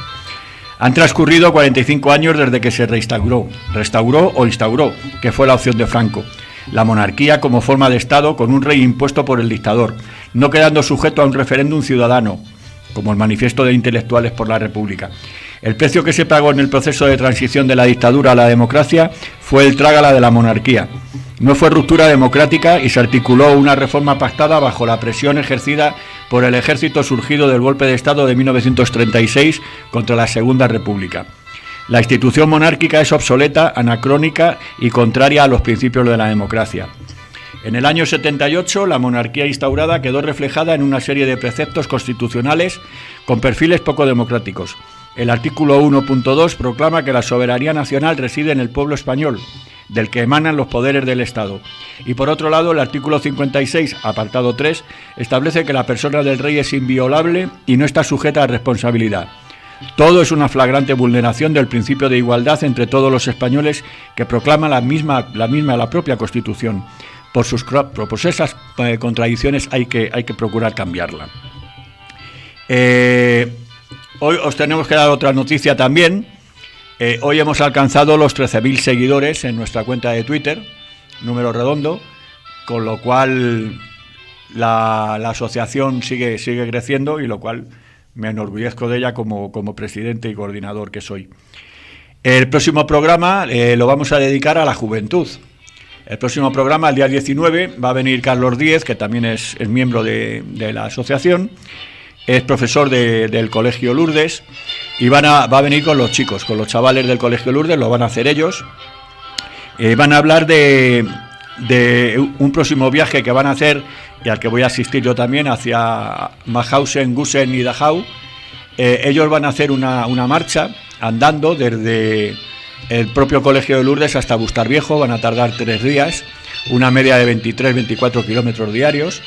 Han transcurrido 45 años desde que se restauró o instauró, que fue la opción de Franco, la monarquía como forma de Estado con un rey impuesto por el dictador, no quedando sujeto a un referéndum ciudadano, como el Manifiesto de Intelectuales por la República. El precio que se pagó en el proceso de transición de la dictadura a la democracia fue el trágala de la monarquía. No fue ruptura democrática y se articuló una reforma pactada bajo la presión ejercida por el ejército surgido del golpe de Estado de 1936 contra la Segunda República. La institución monárquica es obsoleta, anacrónica y contraria a los principios de la democracia. En el año 78, la monarquía instaurada quedó reflejada en una serie de preceptos constitucionales con perfiles poco democráticos. El artículo 1.2 proclama que la soberanía nacional reside en el pueblo español, del que emanan los poderes del Estado. Y por otro lado, el artículo 56, apartado 3, establece que la persona del rey es inviolable y no está sujeta a responsabilidad. Todo es una flagrante vulneración del principio de igualdad entre todos los españoles que proclama la propia Constitución. Por sus propuestas contradicciones hay que procurar cambiarla. Hoy os tenemos que dar otra noticia también. Hoy hemos alcanzado los 13.000 seguidores en nuestra cuenta de Twitter, número redondo, con lo cual la asociación sigue creciendo, y lo cual me enorgullezco de ella como presidente y coordinador que soy. El próximo programa lo vamos a dedicar a la juventud. El próximo programa, el día 19, va a venir Carlos Díez, que también es miembro de la asociación, es profesor del Colegio Lourdes, y va a venir con los chicos, con los chavales del Colegio Lourdes, lo van a hacer ellos, Van a hablar de un próximo viaje que van a hacer, y al que voy a asistir yo también, hacia Mauthausen, Gusen y Dachau. Ellos van a hacer una marcha andando desde el propio Colegio de Lourdes hasta Bustarviejo. Van a tardar 3 días, una media de 23-24 kilómetros diarios,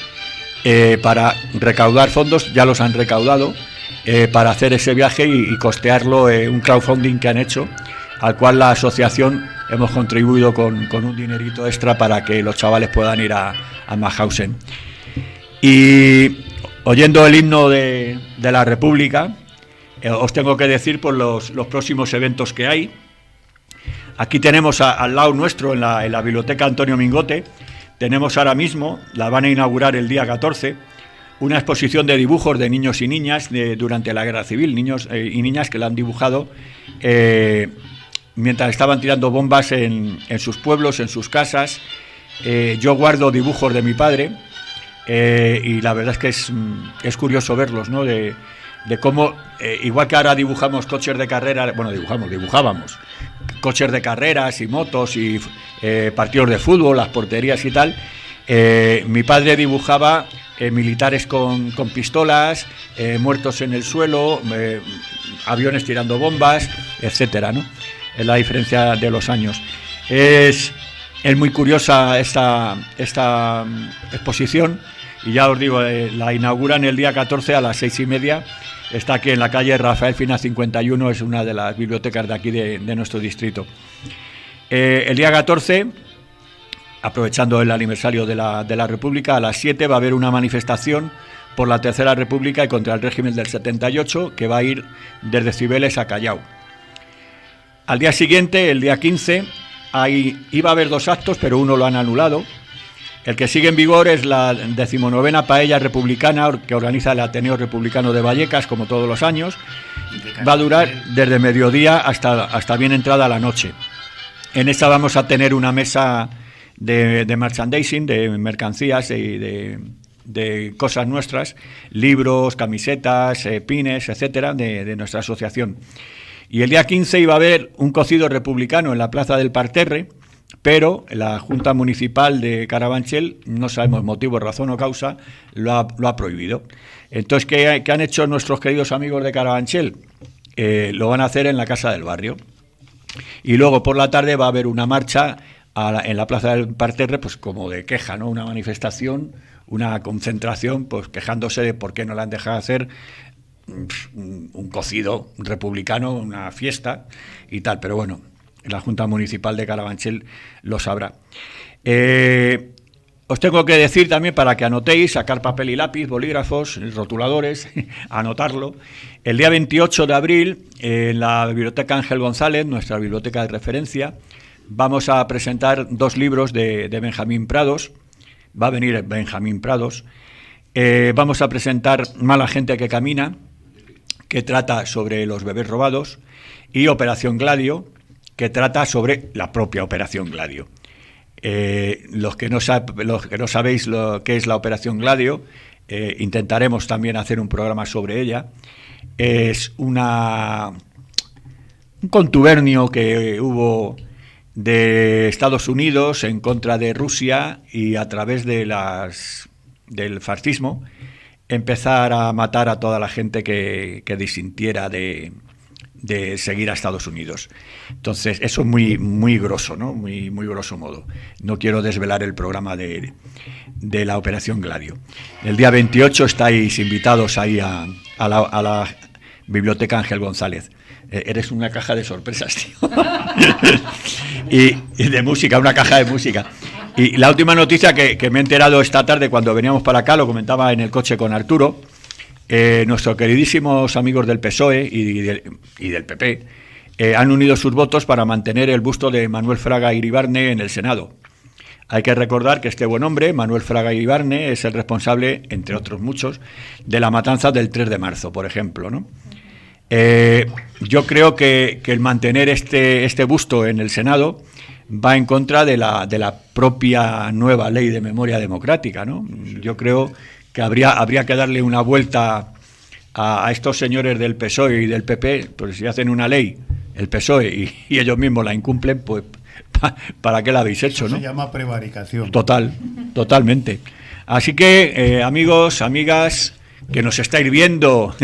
para recaudar fondos. Ya los han recaudado para hacer ese viaje y costearlo, un crowdfunding que han hecho, al cual la asociación hemos contribuido con un dinerito extra para que los chavales puedan ir a Mauthausen. Y oyendo el himno de la República, os tengo que decir por los próximos eventos que hay. Aquí tenemos al lado nuestro, en la biblioteca Antonio Mingote, tenemos ahora mismo, la van a inaugurar el día 14, una exposición de dibujos de niños y niñas durante la Guerra Civil, niños y niñas que la han dibujado mientras estaban tirando bombas en sus pueblos, en sus casas. Yo guardo dibujos de mi padre, y la verdad es que es curioso verlos, ¿no? De cómo, igual que ahora dibujamos coches de carrera, bueno, dibujábamos coches de carreras y motos y partidos de fútbol, las porterías y tal, mi padre dibujaba militares con pistolas, muertos en el suelo, aviones tirando bombas, etcétera, ¿no? Es la diferencia de los años. Es muy curiosa esta exposición, y ya os digo, la inauguran el día 14 a las 6:30. Está aquí en la calle Rafael Fina 51, es una de las bibliotecas de aquí de nuestro distrito. El día 14, aprovechando el aniversario de la República, a las 7 va a haber una manifestación por la Tercera República y contra el régimen del 78, que va a ir desde Cibeles a Callao. Al día siguiente, el día 15, iba a haber 2 actos, pero uno lo han anulado. El que sigue en vigor es la 19ª Paella Republicana, que organiza el Ateneo Republicano de Vallecas, como todos los años. Va a durar desde mediodía hasta bien entrada la noche. En esta vamos a tener una mesa de merchandising, de mercancías y de cosas nuestras, libros, camisetas, pines, etcétera, de nuestra asociación. Y el día 15 iba a haber un cocido republicano en la Plaza del Parterre, pero la Junta Municipal de Carabanchel, no sabemos motivo, razón o causa, lo ha prohibido. Entonces, ¿qué han hecho nuestros queridos amigos de Carabanchel? Lo van a hacer en la Casa del Barrio. Y luego por la tarde va a haber una marcha en la Plaza del Parterre, pues como de queja, ¿no? Una manifestación, una concentración, pues quejándose de por qué no le han dejado hacer un cocido republicano, una fiesta y tal. Pero bueno, la Junta Municipal de Carabanchel lo sabrá. Os tengo que decir también, para que anotéis, sacar papel y lápiz, bolígrafos, rotuladores, anotarlo. El día 28 de abril, en la Biblioteca Ángel González, nuestra biblioteca de referencia, vamos a presentar 2 libros de Benjamín Prados. Va a venir Benjamín Prados. Vamos a presentar Mala gente que camina, que trata sobre los bebés robados, y Operación Gladio, que trata sobre la propia Operación Gladio. Los que no sabéis lo que es la Operación Gladio, intentaremos también hacer un programa sobre ella. Es un contubernio que hubo de Estados Unidos en contra de Rusia, y a través del fascismo empezar a matar a toda la gente que disintiera de seguir a Estados Unidos. Entonces, eso es muy grosso, ¿no? Muy grosso modo. No quiero desvelar el programa de la Operación Gladio. El día 28 estáis invitados ahí a la Biblioteca Ángel González. Eres una caja de sorpresas, tío. y de música, una caja de música. Y la última noticia que me he enterado esta tarde cuando veníamos para acá, lo comentaba en el coche con Arturo, nuestros queridísimos amigos del PSOE y del PP han unido sus votos para mantener el busto de Manuel Fraga Iribarne en el Senado. Hay que recordar que este buen hombre, Manuel Fraga Iribarne, es el responsable, entre otros muchos, de la matanza del 3 de marzo, por ejemplo, ¿no? Yo creo que el mantener este busto en el Senado va en contra de la propia nueva ley de memoria democrática, ¿no? Yo creo que habría que darle una vuelta a estos señores del PSOE y del PP, porque si hacen una ley, el PSOE, y ellos mismos la incumplen, pues ¿para qué la habéis hecho, Eso no? se llama prevaricación. Totalmente. Así que, amigos, amigas, que nos estáis viendo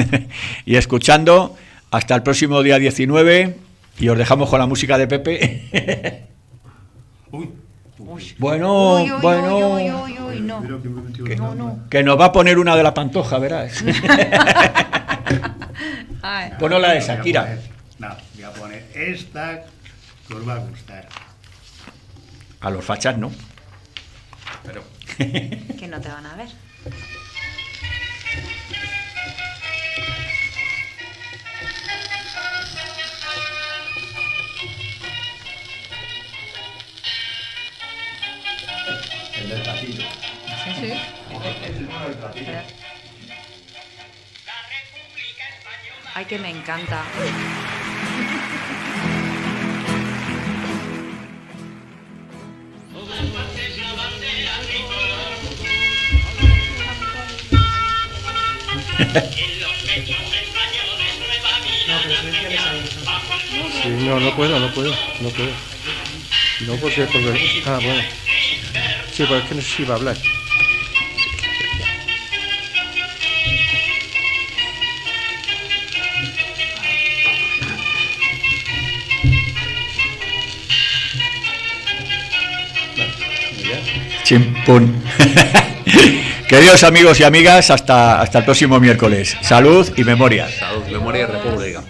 y escuchando, hasta el próximo día 19 y os dejamos con la música de Pepe. Uy, Bueno, Uy, no. mira que me he metido Que- en la no. mano. que nos va a poner una de la Pantoja, verás. Ay, Ponnos la de Voy a Shakira. voy a poner esta que os va a gustar. A los fachas, ¿no? Pero que no te van a ver. El del platillo. Sí. Ay, que me encanta. Sí, no puedo. No, porque... Ah, bueno. Sí, pero es que no sé si va a hablar. Chimpún. Queridos amigos y amigas, hasta el próximo miércoles. Salud y memoria. salud, memoria y república.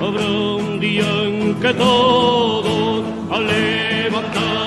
Habrá un día en que todos al levantar